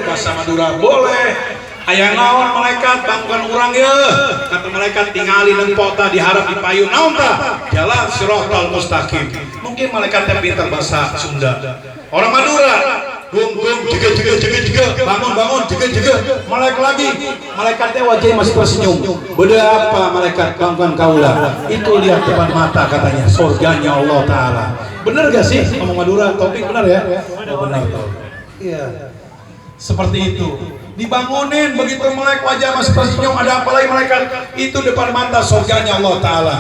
bahasa Madura boleh. Aya naon malaikat bangun urang ya, kata malaikat tingali nempota diharap dipayun naon tah jalan siratal mustaqim. Mungkin malaikat teh pintar bahasa Sunda. Orang Madura gum jege bangun jege malaikat lagi malaikatnya wajah masih tersenyum. Beda apa malaikat kawan kaula itu lihat depan mata katanya surganya Allah Taala. Bener gak sih ngomong Madura? Topik benar ya? Oh, benar tau. Iya. Seperti itu. Dibangunin begitu melek wajah masih tersenyum, ada apa lagi malaikat itu depan mata surganya Allah Taala.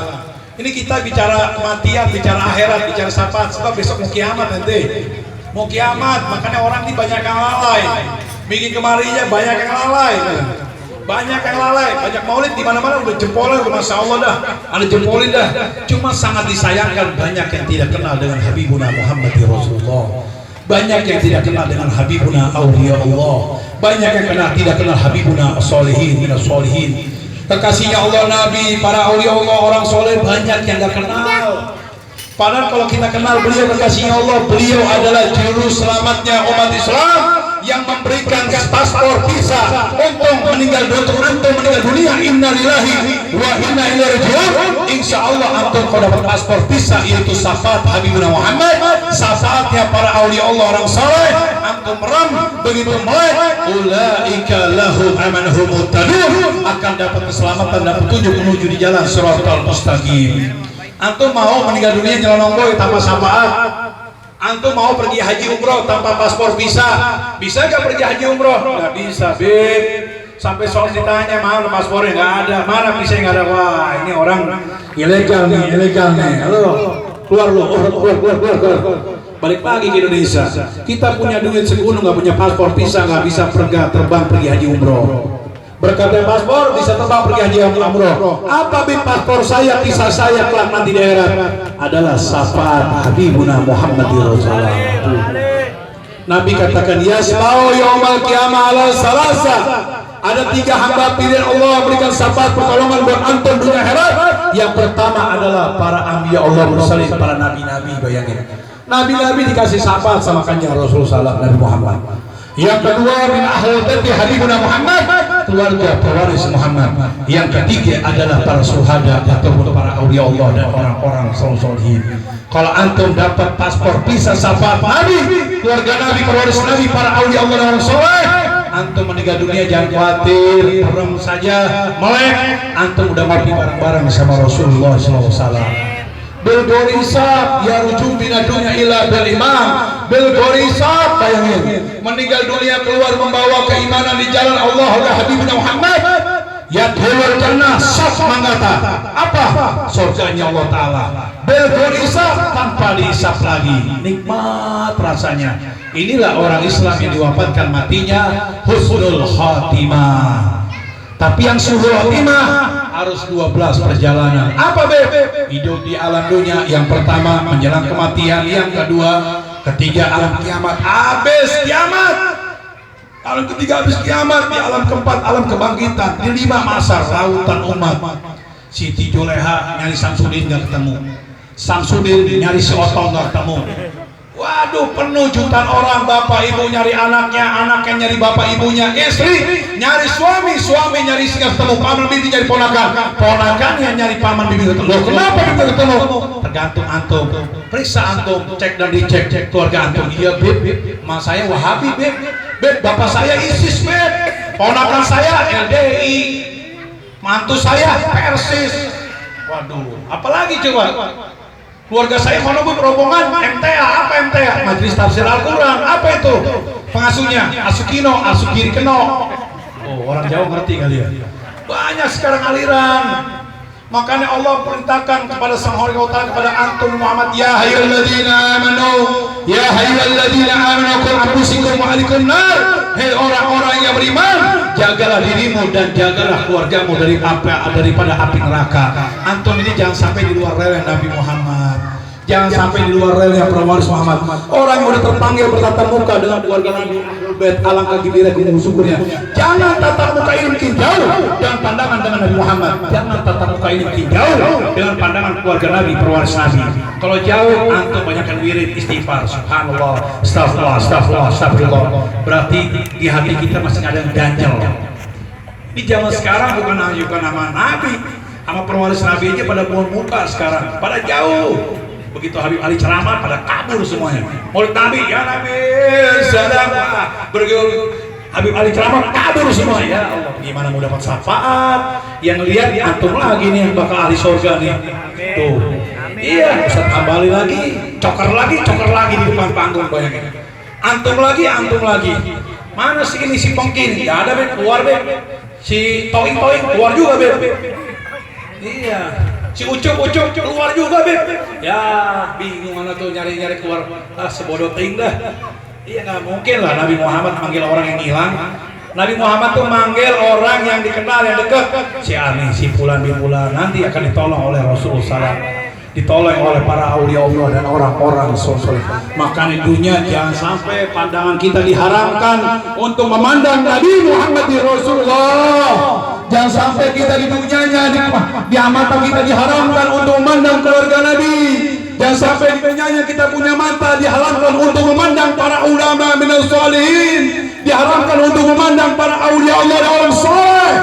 Ini kita bicara kematian, bicara akhirat, bicara syafaat, sebab besok mau kiamat nanti. Mau kiamat, makanya orang ini banyak yang lalai. Bikin kemarinya banyak yang lalai. Banyak yang lalai, banyak maulid di mana-mana udah jempolan, udah masya Allah dah, ada jempolin dah. Cuma sangat disayangkan banyak yang tidak kenal dengan Habibuna Muhammad Rasulullah. Banyak yang tidak kenal dengan Habibuna Aulia Allah. Banyak yang tidak kenal Habibuna Sholihin minas Sholihin. Kekasihnya Allah Nabi, para aulia Allah, orang soleh banyak yang tidak kenal. Padahal kalau kita kenal beliau kekasihnya Allah, beliau adalah juru selamatnya umat Islam yang memberikan paspor visa untuk meninggal dunia. Inna lillahi wa inna ilaihi raji'un. Insya Allah antum kalau dapat paspor visa yaitu syafaat Habibuna Muhammad, syafaatnya para aulia Allah orang saleh, antum ram begitu melek ulaika lahum amanhum muhtadun, akan dapat keselamatan, dapat petunjuk menuju di jalan siratal mustaqim. Antum mau meninggal dunia nyelonong tanpa syafaat? Antum mau pergi haji umroh tanpa paspor visa? Bisa gak pergi haji umroh? Gak bisa, Bib. Sampai soal ditanya mana paspornya, nggak ada, mana visa nggak ada. Wah, ini orang ilegal nih. Halo, keluar. Balik lagi ke Indonesia. Kita punya duit segunung, nggak punya paspor visa, nggak bisa terbang pergi haji umroh. Berkata paspor bisa terbang pergi haji umroh. Apa Bib? Paspor saya, visa saya kelak nanti di akhirat adalah syafaat Habibuna Muhammad Rasulullah. Nabi katakan yasma'u yaumal qiyamah ala salasa. Ada 3 hamba pilihan Allah berikan syafaat pertolongan buat antum dunia akhirat. Yang pertama adalah para anbiya Allah mursalin, para nabi-nabi. Bayangin, nabi-nabi dikasih syafaat sama kanjeng Rasulullah Nabi Muhammad. Yang kedua min ahli baiti Habibuna Muhammad, keluarga pewaris Muhammad. Yang ketiga adalah para syuhada ataupun para aulia Allah dan orang-orang solihin. Kalau antum dapat paspor visa syafaat Nabi, keluarga Nabi, pewaris Nabi, para aulia Allah dan orang soleh, antum meninggal dunia jangan khawatir, perang saja melek, antum udah mati bareng-bareng sama Rasulullah SAW. Bil gorisab ya rujum binadunya ila bil imam. Bil gorisab, bayangin meninggal dunia keluar membawa keimanan di jalan Allah dan Habibuna Muhammad. Ya dhulul jannah saf manggata. Apa? Surganya Allah Ta'ala. Bil gorisab, tanpa dihisap lagi, nikmat rasanya. Inilah orang Islam yang diwafatkan matinya husnul khatimah. Tapi yang suhul khatimah harus 12 perjalanan. Apa Beb? Hidup di alam dunia, yang pertama menjelang kematian, yang kedua, ketiga alam kiamat, habis kiamat. Alam ketiga habis kiamat, di alam keempat alam kebangkitan, di 5 masa lautan umat. Siti Juleha nyari Samsudin nggak ketemu, Samsudin nyari si Otong nggak ketemu. Waduh, penuh jutaan orang, bapak ibu nyari anaknya, anaknya nyari bapak ibunya, istri nyari suami, suami nyari istri nggak ketemu, paman bibi nyari ponakan, ponakannya nyari paman bibi ketemu. Loh, kenapa bibi ketemu? Tergantung antum, periksa antum, cek dan dicek keluarga antum. Iya Beb, mas saya Wahabi Beb, bapak saya ISIS Beb, ponakan saya LDI, mantu saya Persis. Waduh, apalagi coba? Keluarga saya monobut rombongan MTA. Apa MTA? Majelis Tafsir Al-Quran. Apa itu? Pengasuhnya Asukino, Asukiri Keno. Oh, orang Jawa ngerti kali ya. Banyak sekarang aliran. Makanya Allah perintahkan kepada Sang Hori Ta'ala, kepada antum Muhammad, ya hayyulladzina amanu, ya hayyulladzina amanu qul anfusikum wa ahlikum nar. Hei orang-orang yang beriman, jagalah dirimu dan jagalah keluargamu daripada api neraka. Antum ini jangan sampai di luar rel Nabi Muhammad. Jangan sampai di luar relnya para waris Muhammad. Orang yang udah terpanggil bertatap muka dengan keluarga Nabi Ahlul Bait, alangkah gembira kita bersyukurnya. Jangan tatap muka ini makin jauh dengan pandangan dengan Nabi Muhammad. Jangan tatap muka ini makin jauh dengan pandangan keluarga Nabi, pewaris Nabi. Kalau jauh, antum banyakkan wirid istighfar. Subhanallah, astagfirullah, astagfirullah, astagfirullah. Berarti di hati kita masih ada yang ganjel. Di zaman sekarang bukan nama Nabi, sama pewaris Nabi aja pada buang muka sekarang, pada jauh. Begitu Habib Ali ceramah pada kabur semuanya. Mulut Nabi, ya Nabi, salam. Begitu Habib Ali ceramah kabur semua. Ya Allah, gimana mau dapat syafaat? Yang lihat antum lagi nih yang bakal ahli surga nih. Tuh. Iya, Ustaz kembali lagi, coker lagi di depan panggung bayangin. Antum lagi. Mana sih ini si Pongkin? Ya ada Beb, keluar Beb. Si Toing keluar juga Beb. Iya. Si Ucup keluar juga Beb. Ya bingung mana tuh nyari keluar. Sebodoh ting dah. Iya nggak mungkin lah Nabi Muhammad manggil orang yang hilang. Nabi Muhammad tuh manggil orang yang dikenal, yang dekat. Si Ani, si Fulan bin Fulan nanti akan ditolong oleh Rasulullah SAW, ditolong oleh para aulia Allah dan orang-orang soleh. Maka di dunia jangan sampai pandangan kita diharamkan untuk memandang Nabi Muhammad di Rasulullah. Jangan sampai kita di dunianya di mata kita diharamkan untuk memandang keluarga Nabi. Jangan sampai di dunianya kita punya mata diharamkan untuk memandang para ulama minal sholihin, diharamkan untuk memandang para aulia Allah dan orang soleh.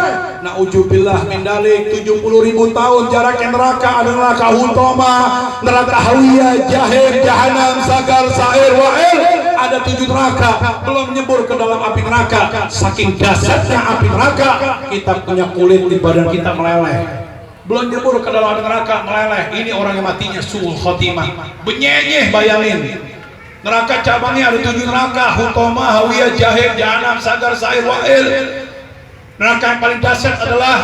Na'udzubillah min dalik. 70.000 tahun jaraknya neraka, ada neraka Hutama, neraka Hawiyah, Jahim, Jahanam, Sagar, Sa'ir, Wa'il. Ada 7 neraka, belum nyebur ke dalam api neraka. Saking dahsyatnya api neraka, kita punya kulit di badan kita meleleh. Belum nyebur ke dalam api neraka, meleleh. Ini orang yang matinya suul khotimah, benyenyeh. Bayangin, neraka cabangnya ada 7 neraka: Hutama, Hawiyah, Jahim, Jahanam, Sagar, Sa'ir, Wa'il. Neraka yang paling dahsyat adalah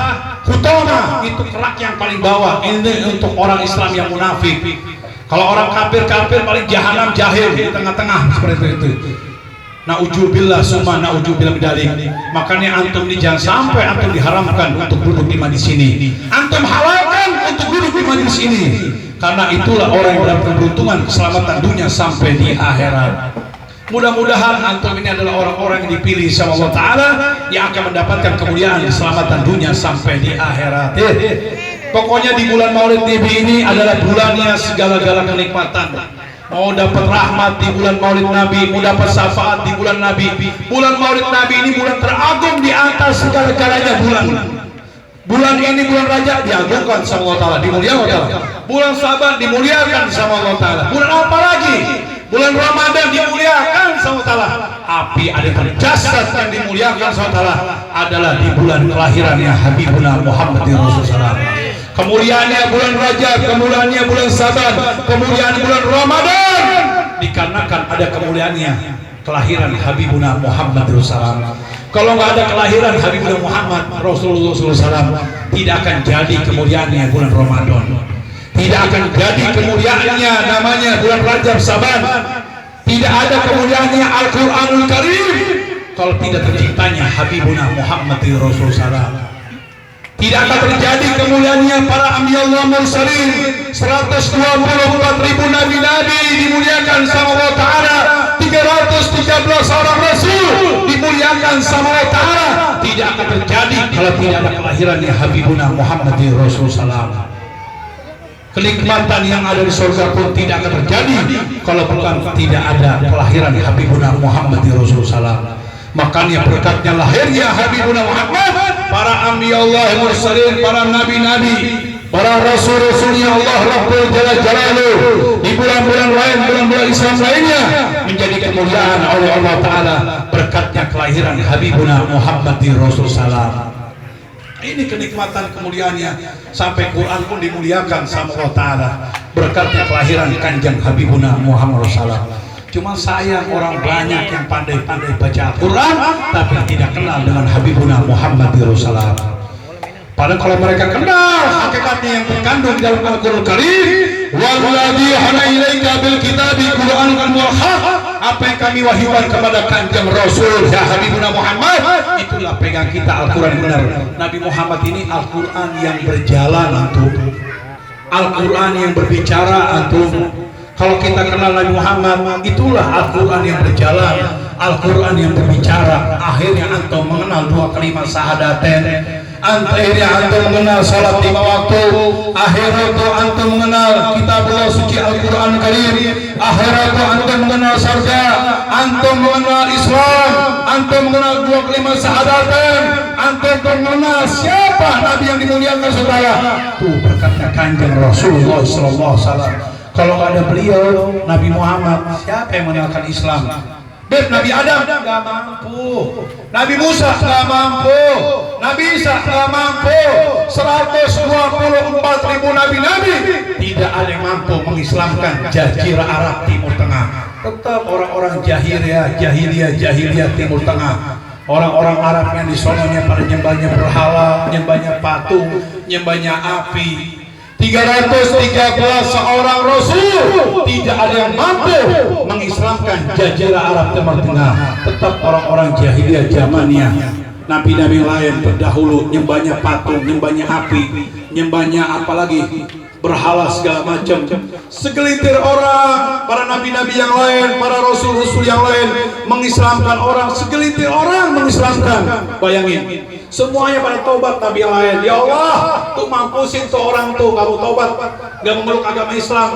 Hutama, itu kerak yang paling bawah. Ini untuk orang Islam yang munafik. Kalau orang kafir paling Jahanam, Jahim di tengah-tengah seperti itu. Na'udzubillah summa na'udzubillah bidalik. Makanya antum ini jangan sampai antum diharamkan untuk duduk di majlis ini. Antum halalkan untuk duduk di majlis ini. Karena itulah orang yang mendapat keberuntungan keselamatan dunia sampai di akhirat. Mudah-mudahan antum ini adalah orang-orang yang dipilih sama Allah Ta'ala yang akan mendapatkan kemuliaan keselamatan dunia sampai di akhirat. Pokoknya di bulan Maulid Nabi ini adalah bulannya segala-gala kenikmatan. Mau dapat rahmat di bulan Maulid Nabi, mau dapat syafaat di bulan Nabi. Bulan Maulid Nabi ini bulan teragung di atas segala-galanya bulan. Bulan ini bulan Rajab diagungkan sama Allah Ta'ala, dimuliakan Allah. Bulan Saban dimuliakan sama Allah Ta'ala. Bulan apa lagi? Bulan Ramadan dimuliakan sama Allah Ta'ala. Api ada terjasad yang dimuliakan sama Allah Ta'ala adalah di bulan kelahirannya Habibuna Muhammad Rasulullah. Kemuliaannya bulan Rajab, kemuliaannya bulan Saban, kemuliaan bulan Ramadan dikarenakan ada kemuliaannya kelahiran Habibuna Muhammad Rasulullah. Kalau nggak ada kelahiran Habibuna Muhammad Rasulullah SAW, tidak akan jadi kemuliaannya bulan Ramadan. Tidak akan jadi kemuliaannya namanya bulan Rajab, Saban. Tidak ada kemuliaannya Al-Quranul Karim kalau tidak terciptanya Habibuna Muhammad Rasulullah. Tidak akan terjadi kemuliaannya para anbiya Allah mursalin, 124.000 nabi-nabi dimuliakan sama Allah Ta'ala, 313 orang rasul dimuliakan sama Allah Ta'ala. Tidak akan terjadi kalau tidak ada kelahirannya Habibuna Muhammad Rasulullah. Kenikmatan yang ada di surga pun tidak akan terjadi kalau bukan tidak ada kelahiran Habibuna Muhammad Rasulullah. Makanya berkatnya lahirnya Habibuna Muhammad, para anbiya Allah mursalin, para nabi-nabi, para rasul-rasulnya Allah Rabbul Jalal Jalaluh di bulan-bulan lain, bulan-bulan Islam lainnya menjadi kemuliaan oleh Allah Ta'ala berkatnya kelahiran Habibuna Muhammad Rasulullah. Ini kenikmatan kemuliaannya, sampai Quran pun dimuliakan sama Allah Ta'ala berkatnya kelahiran kanjeng Habibuna Muhammad Rasulullah. Cuma sayang orang banyak yang pandai-pandai baca Al-Quran tapi tidak kenal dengan Habibuna Muhammad Rasulullah. Padahal kalau mereka kenal hakikatnya yang terkandung dalam Al-Quran Karim, walladzi hana ilaika bil kitabi Qur'anan wal haq, apa yang kami wahyukan kepada kanjeng Rasul ya Habibuna Muhammad, itulah pegang kita Al-Quran benar. Nabi Muhammad ini Al-Quran yang berjalan antum, Al-Quran yang berbicara antum, Kalau kita kenal Nabi Muhammad, itulah Al-Quran yang berjalan, Al-Quran yang berbicara. Akhirnya antum mengenal dua kalimat syahadatain, akhirnya antum mengenal salat 5 waktu, akhirnya itu antum mengenal kitabullah suci Al-Quran Karim, akhirnya itu antum mengenal surga, antum mengenal Islam, antum mengenal dua kalimat syahadatain, antum mengenal siapa Nabi yang dimuliakan saudara. Tuh berkatnya Kanjeng Rasulullah SAW. Kalau nggak ada beliau, Nabi Muhammad, siapa yang mengenalkan Islam? Nabi Adam nggak mampu, Nabi Musa nggak mampu, Nabi Isa nggak mampu, 124.000 nabi-nabi tidak ada yang mampu mengislamkan Jazirah Arab Timur Tengah. Tetap orang-orang jahiliyah Timur Tengah, orang-orang Arab yang di sononya pada nyembahnya berhala, nyembahnya patung, nyembahnya api. 313 seorang Rasul tidak ada yang mampu mengislamkan Jazirah Arab Timur Tengah. Tetap orang-orang jahiliyah zamannya. Nabi-nabi lain terdahulu nyembahnya patung, nyembahnya api, nyembahnya apalagi berhala segala macam. Segelintir orang, para nabi-nabi yang lain, para rasul-rasul yang lain mengislamkan orang, segelintir orang mengislamkan. Bayangin, semuanya pada tobat. Nabi yang lain, ya Allah, tuh mampusin tuh orang tuh, kamu tobat, gak memeluk agama Islam,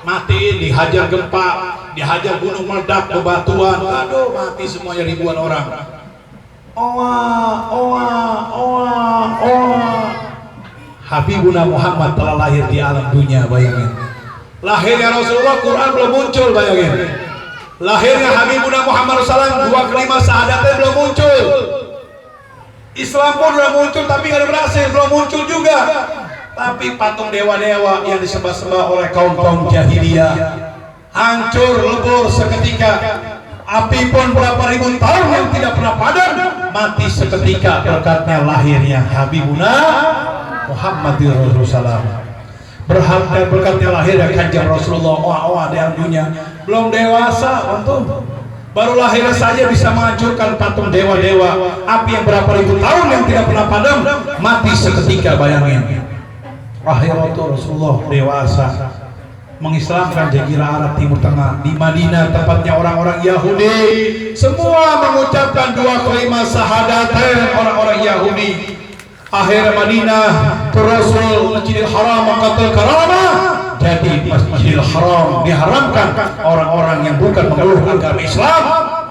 mati, dihajar gempa, dihajar gunung meledak, bebatuan, aduh mati semuanya ribuan orang. Habibuna Muhammad telah lahir di alam dunia, bayangin. Lahirnya Rasulullah, Quran belum muncul, bayangin. Lahirnya Habibuna Muhammad SAW, dua kalimat syahadatnya belum muncul. Islam pun belum muncul, tapi nggak ada berhasil, belum muncul juga. Tapi patung dewa-dewa yang disembah-sembah oleh kaum-kaum jahiliyah hancur lebur seketika. Api pun berapa ribu tahun yang tidak pernah padam, mati seketika berkatnya lahirnya Habibuna Muhammadir Rasulullah. Berkatnya lahirnya Kanjeng Rasulullah. Di dunia belum dewasa, untung baru lahir saja bisa menghancurkan patung dewa-dewa. Api yang berapa ribu tahun yang tidak pernah padam, mati seketika, bayangin. Akhirnya Rasulullah dewasa mengislamkan Jazirah Arab Timur Tengah. Di Madinah tempatnya orang-orang Yahudi, semua mengucapkan dua kalimat syahadatain, orang-orang Yahudi. Akhirnya Madinah Rasul Masjidil Haram Maqatul Karamah, jadi Masjidil Haram diharamkan orang-orang yang bukan mengeluh agama Islam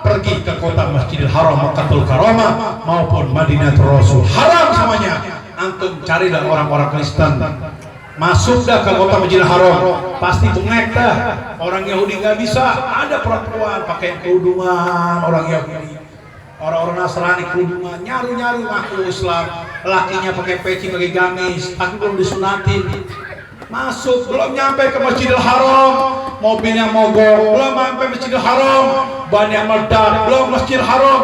pergi ke kota Masjidil Haram Maqatul Karamah maupun Madinah Rasul, haram semuanya. Antum carilah orang-orang Kristen, masuk dah ke kota Masjidil Haram, pasti bengek dah. Orang Yahudi nggak bisa, ada perempuan pakai kerudungan, orang Yahudi, orang-orang Nasrani kerudungan, nyaru-nyaru ngaku Islam, lakinya pakai peci, pakai gamis, tapi belum disunatin. Masuk, belum nyampe ke Masjidil Haram, mobilnya mogok, belum sampai Masjidil Haram, bannya meledak, belum Masjidil Haram,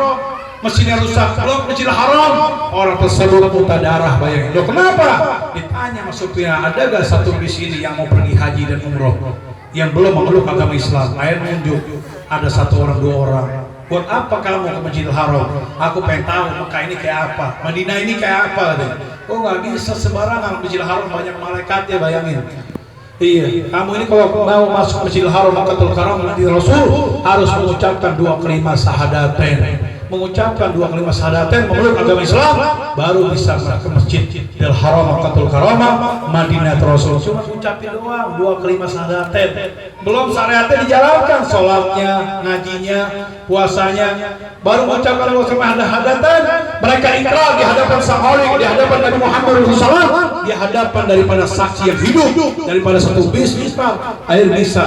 mesinnya rusak, belum Masjidil Haram, orang tersebut muntah darah. Bayangin, loh kenapa? Ditanya sama supirnya, ada gak satu di sini yang mau pergi haji dan umroh yang belum memeluk agama Islam? Akhirnya menunjuk, ada satu orang, dua orang. Buat apa kamu ke Masjidil Haram? Aku pengen tahu Mekah ini kayak apa, Madinah ini kayak apa. Oh nggak bisa sembarangan, Masjidil Haram banyak malaikatnya, bayangin. Iya, kamu ini kalau mau masuk Masjidil Haram Maqatul Karamah di Rasul harus mengucapkan dua kalimat syahadatain. Mengucapkan dua kalimat syahadatain, memeluk agama Islam, baru bisa ke Masjidil Haram Maqatul Karamah Madinah Rasul. Cuma ucapin doang dua kalimat syahadatain, belum syariatnya dijalankan, sholatnya, ngajinya, puasanya, baru mengucapkan dua kalimat syahadatain. Mereka ikrar di hadapan sang Khaliq, di hadapan Nabi Muhammad SAW, di hadapan daripada saksi yang hidup, daripada satu bis Islam, akhir bisa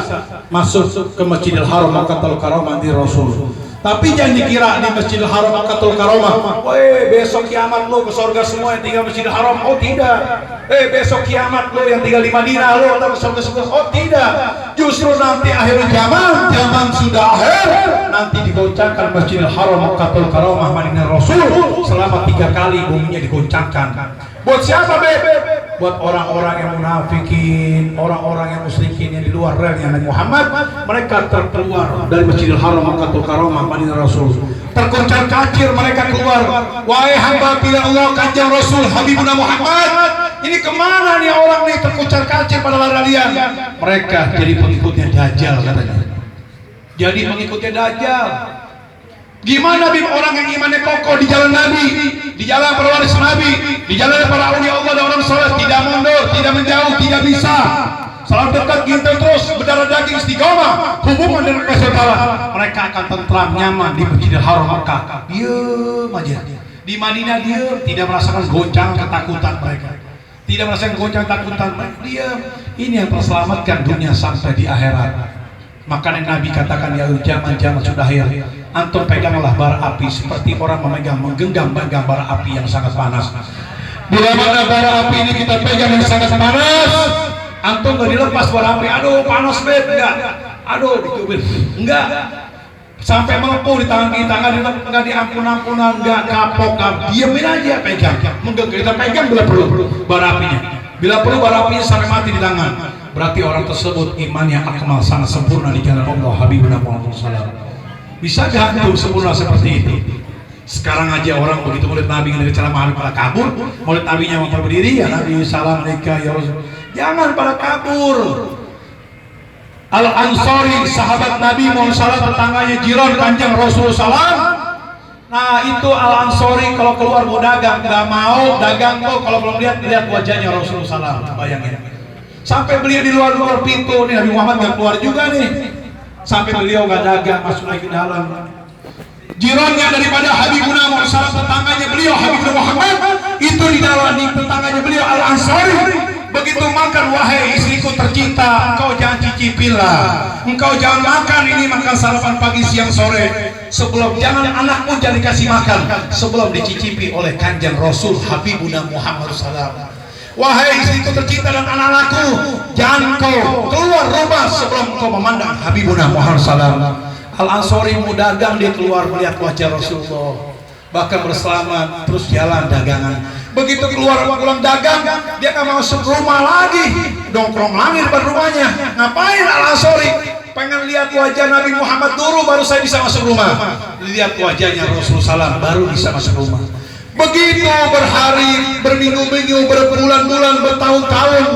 masuk ke Masjidil Haram Maqatul Karamah di Rasul. Tapi jangan dikira di Masjidil Haram Maqatul Karamah, besok kiamat lo ke surga semua yang tinggal Masjidil Haram. Oh tidak. Besok kiamat lo yang tinggal di Madinah lo atau ke surga semua. Oh tidak. Justru nanti akhir zaman sudah akhir, nanti digoncangkan Masjidil Haram Maqatul Karamah Madinah Rasul selama 3 kali buminya digoncangkan. Buat siapa buat orang-orang yang munafikin, orang-orang yang musyrikin yang di luar relnya Nabi Muhammad. Mereka terkeluar dari Masjidil Haram Maqatul Karamah Madinah Rasul, terkoncar kacir mereka keluar. Wahai hamba pilihan Allah Kanjeng Rasul Habibuna Muhammad, ini kemana nih orang nih terkucar kacir pada larian? Mereka jadi pengikutnya Dajjal katanya. Jadi pengikutnya Dajjal. Gimana Bim orang yang imannya kokoh di jalan Nabi, di jalan para waris Nabi, di jalan para aulia Allah dan orang soleh, tidak mundur, tidak menjauh, tidak bisa. Selalu dekat gitu terus, berdarah daging istiqomah, hubungan dengan Allah. Mereka akan tentram, nyaman di Masjidil Haram Makkah. Diam aja. Di Madinah diam, tidak merasakan goncang ketakutan mereka. Tidak merasakan goncang ketakutan mereka. Diam. Ini yang terselamatkan dunia sampai di akhirat. Makanya Nabi katakan ya zaman-zaman sudah akhir. Antum peganglah bara api seperti orang menggenggam bara api yang sangat panas. Bila mana bara api ini kita pegang yang sangat panas, antum nggak dilepas bara api. Aduh panas bet, enggak. Aduh dicubit, enggak. Sampai melepuh di tangan kita, nggak diampun-ampunan, nggak kapok, diamin aja pegang. Mungkin kita pegang bila perlu bara apinya. Bila perlu bara apinya sampai mati di tangan. Berarti orang tersebut imannya akmal sangat sempurna di jalan Allah Habibuna Muhammad SAW. Bisa gantung sempurna seperti itu. Sekarang aja orang begitu murid Nabi ngelihat ceramah pada kabur, murid Nabinya mau berdiri ya Nabi salam alaika ya Rasul. Jangan pada kabur. Al Ansori sahabat Nabi Muhammad SAW tetangganya jiran kanjeng Rasul salam. Nah itu Al Ansori kalau keluar mau dagang nggak mau dagang tuh kalau belum lihat wajahnya Rasul salam. Bayangin. Sampai beliau di luar pintu nih Nabi Muhammad nggak keluar juga nih. Sampai beliau nggak dagang masuk lagi ke dalam. Jirannya daripada Habibuna Muhammad SAW tetangganya beliau Habibuna Muhammad itu di dalam tetangganya beliau Al Ansori. Begitu makan wahai istriku tercinta, engkau jangan cicipilah. Engkau jangan makan ini makan sarapan pagi siang sore. Sebelum jangan anakmu jangan dikasih makan sebelum dicicipi oleh kanjeng Rasul Habibuna Muhammad SAW. Wahai istriku tercinta dan anak-anakku, jangan kau keluar rumah sebelum kau memandang Habibuna Muhammad SAW. Al Ansori mau dagang dia keluar melihat wajah Rasulullah, bahkan berselamat terus jalan dagangan. Begitu keluar pulang dagang, dia nggak mau masuk rumah lagi, dongkrong lagi depan rumahnya. Ngapain Al Ansori? Pengen lihat wajah Nabi Muhammad dulu baru saya bisa masuk rumah. Lihat wajahnya Rasulullah SAW baru bisa masuk rumah. Begitu berhari, berminggu-minggu, berbulan-bulan, bertahun-tahun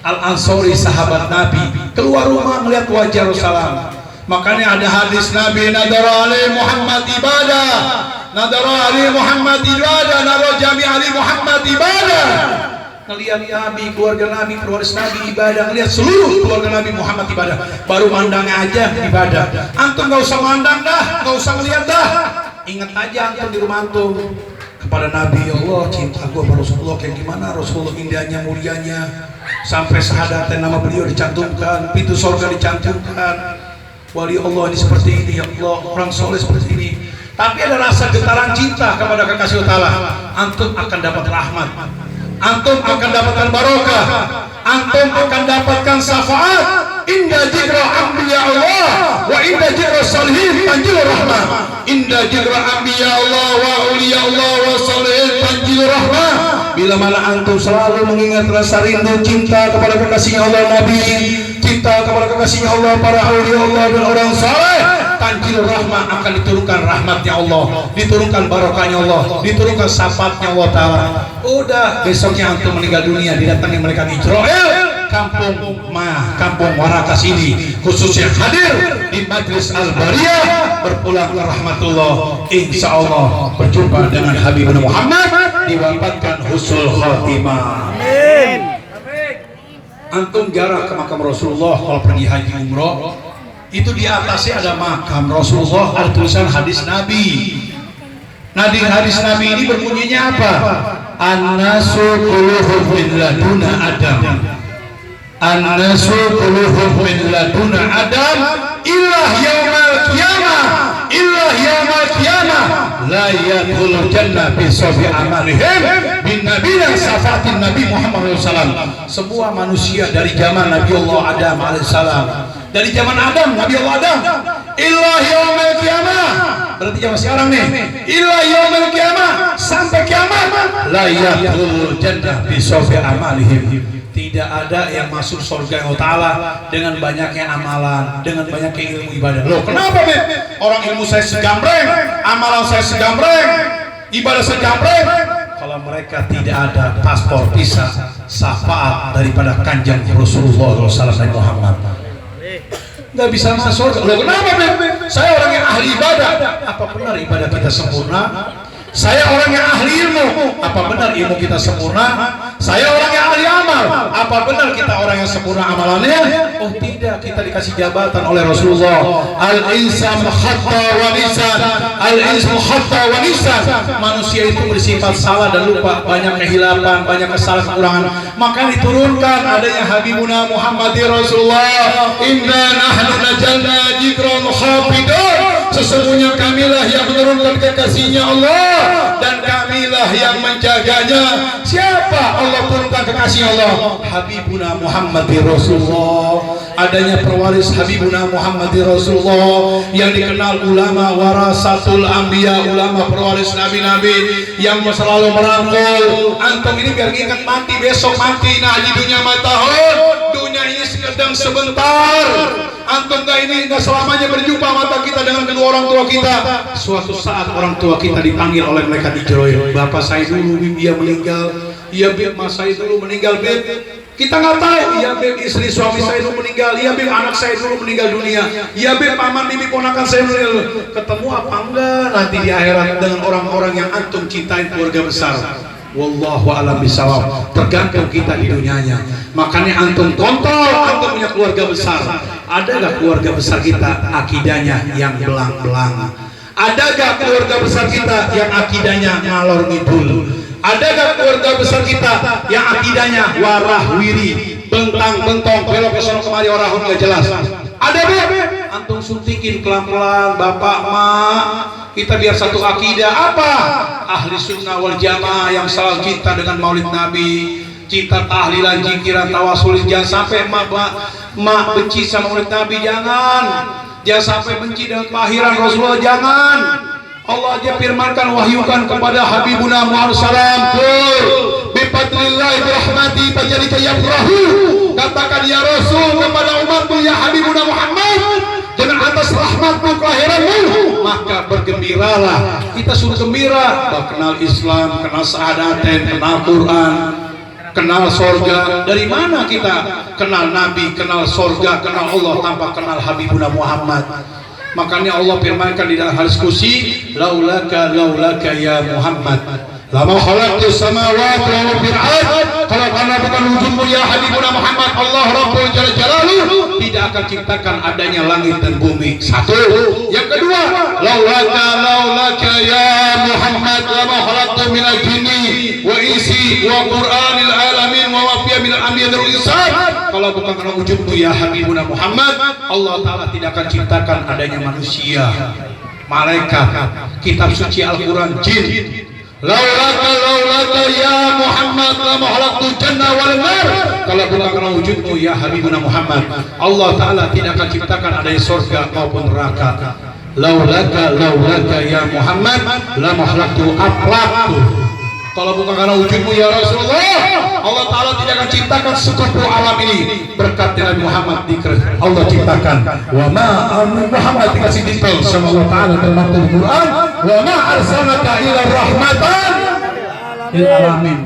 Al Ansori sahabat Nabi keluar rumah melihat wajah Rasulullah. Makanya ada hadis Nabi nadara ali Muhammad ibadah, nadara ali Muhammad ibadah, nadara jami ali Muhammad ibadah. Ngelihat Nabi, keluarga Nabi, keluarga Nabi ibadah, ngelihat seluruh keluarga Nabi Muhammad ibadah. Baru mandangnya aja ibadah. Antum nggak usah mandang dah, nggak usah ngelihat dah. Ingat aja antum di rumah antum kepada Nabi, ya Allah cinta gua pada Rasulullah kayak gimana, Rasulullah indahnya mulianya sampai syahadatnya nama beliau dicantumkan, pintu surga dicantumkan, wali Allah ini seperti ini ya Allah, orang soleh seperti ini. Tapi ada rasa getaran cinta kepada kekasih Allah, antum akan dapat rahmat, antum akan dapatkan barokah, antum akan dapatkan syafaat. Inda jikra anbiya Allah wa inda jikra salihin tanjil rahmah. Inda jikra anbiya Allah wa awliya Allah wa salihin tanjil rahmah. Bila mana antum selalu mengingat rasa rindu cinta kepada kekasihnya Allah Nabi, cinta kepada kekasihnya Allah para awliya Allah dan orang saleh, tanjil rahmah akan diturunkan rahmatnya Allah, diturunkan barokahnya Allah, diturunkan syafaatnya Allah Ta'ala. Udah besoknya antum meninggal dunia didatangi mereka Israel. Kampung Warakas ini khususnya hadir di Majlis Al-Bariyah berpulang ke rahmatullah, insya Allah berjumpa dengan Habibuna Muhammad diwafatkan husnul khatimah. Amin. Antum jarak ke makam Rasulullah kalau pergi haji umroh itu di atasnya ada makam Rasulullah, ada tulisan hadis Nabi. Hadis Nabi ini berbunyinya apa? An-nasu kulluhum min laduna Adam. An-nasu kulluhum min laduna Adam illah yaumal qiyamah, illah yaumal qiyamah la yadkhulul jannah bi sabi amalihim bin nabiyyin syafatin Nabi Muhammad SAW. Semua manusia dari zaman Nabi Allah Adam alaihissalam, dari zaman Adam, Nabi Allah Adam, illah yaumal qiyamah, berarti zaman sekarang nih, illah yaumal qiyamah, sampai kiamat la yadkhulul jannah bi sabi amalihim. Tidak ada yang masuk surga Allah Ta'ala dengan banyaknya amalan, dengan banyaknya ilmu ibadah. Loh kenapa Beb? Orang ilmu saya segambreng, amalan saya segambreng, ibadah segambreng. Kalau bahwa mereka tidak ada paspor visa syafaat daripada kanjeng Rasulullah SAW Muhammad. Nggak bisa masuk. Loh kenapa Beb? Saya orang yang ahli ibadah. Apa benar ibadah kita sempurna? Saya orang yang ahli ilmu. Apa benar ilmu kita sempurna? Saya orang yang ahli amal. Apa benar kita orang yang sempurna amalannya? Oh tidak, kita dikasih jabatan oleh Rasulullah. Al-insan hatta wa lisan. Al-insan hatta wa lisan. Manusia itu bersifat salah dan lupa, banyak kehilapan, banyak kesalahan kekurangan. Maka diturunkan adanya Habibuna Muhammadir Rasulullah. Inna nahnu najalna dzikran khafidun. Sesungguhnya kamilah yang menurunkan kekasihnya Allah dan kamilah yang menjaganya. Siapa Allah turunkan kekasih Allah? Habibuna Muhammadir Rasulullah. Adanya perwaris Habibuna Muhammadir Rasulullah yang dikenal ulama warasatul anbiya, ulama perwaris nabi-nabi yang selalu merangkul. Antum ini biar ingat mati, besok mati. Nah di dunia matahun, dunia ini sedang sebentar. Antum ini nggak selamanya berjumpa mata kita dengan kedua orang tua kita. Suatu saat orang tua kita dipanggil oleh mereka di Jeroen. Bapak saya dulu dia meninggal. Iya Beb, mas saya dulu meninggal Beb. Kita nggak tahu. Iya Beb, istri suami saya dulu meninggal. Iya Beb, anak saya dulu meninggal dunia. Iya Beb, paman bibi ponakan saya meninggal. Ketemu apa enggak nanti di akhirat dengan orang-orang yang antum cintai, keluarga besar? Wallahu a'lam bishawab. Tergantung kita di dunianya. Makanya antum kontrol, antum punya keluarga besar. Ada gak keluarga besar kita akidahnya yang belang-belang? Ada gak keluarga besar kita yang akidahnya ngalor ngidul? Ada gak keluarga besar kita yang akidahnya warah wiri, bentang bentong, belok ke sono kemari orang nggak jelas? Ada Beb? Antum suntikin pelan-pelan, bapak mak. Kita biar satu akidah. Apa? Ahli sunnah wal jamaah yang selalu cinta dengan maulid Nabi, cinta tahlilan, zikiran, tawasul. Jangan sampai mak benci sama maulid Nabi. Jangan sampai benci dengan kelahiran Rasulullah. Jangan. Allah aja firmankan, wahyukan kepada Habibuna Muhammad SAW. Bifadlillahi birahmati fadzalika yafrahu. Katakan ya Rasul kepada umatmu, ya Habibuna Muhammad, dengan atas rahmatmu kelahiranmu maka bergembiralah. Kita suruh gembira, kenal Islam, kenal syahadatain, kenal Quran, kenal sorga. Dari mana kita kenal Nabi, kenal sorga, kenal Allah tanpa kenal Habibuna Muhammad? Makanya Allah firmankan di dalam hadis qudsi, laulaka ya Muhammad lama khalaqtus samawati wal ard. Kalau karena bukan wujudmu ya Habibuna Muhammad, Allah Rabbul Jalla Jalaluhu tidak akan ciptakan adanya langit dan bumi. Satu. Yang kedua, laulaka ya Muhammad lama khalaqtu minal jinni wa insi wa qur'anil alamin wa ma fiya minal anbiya wal insan. Kalau bukan karena wujudmu ya Habibuna Muhammad, Allah Ta'ala tidak akan ciptakan adanya manusia, malaikat, kitab suci Al-Quran, jin. Laulaka ya Muhammad lama khalaqtu jannah wal nar. Kalau bukan karena wujudmu ya Habibuna Muhammad, Allah Ta'ala tidak akan ciptakan adanya surga maupun neraka. Laulaka ya Muhammad lama khalaqtu aflaqtu. Kalau bukan karena wujudmu ya Rasulullah, Allah Ta'ala tidak akan ciptakan sekutu alam ini. Berkat Nabi Muhammad Allah ciptakan. Wa ma Muhammad dikasih detail sama Allah Ta'ala termaktub di Quran. Wa ma arsalnaka ila rahmatan lil alamin.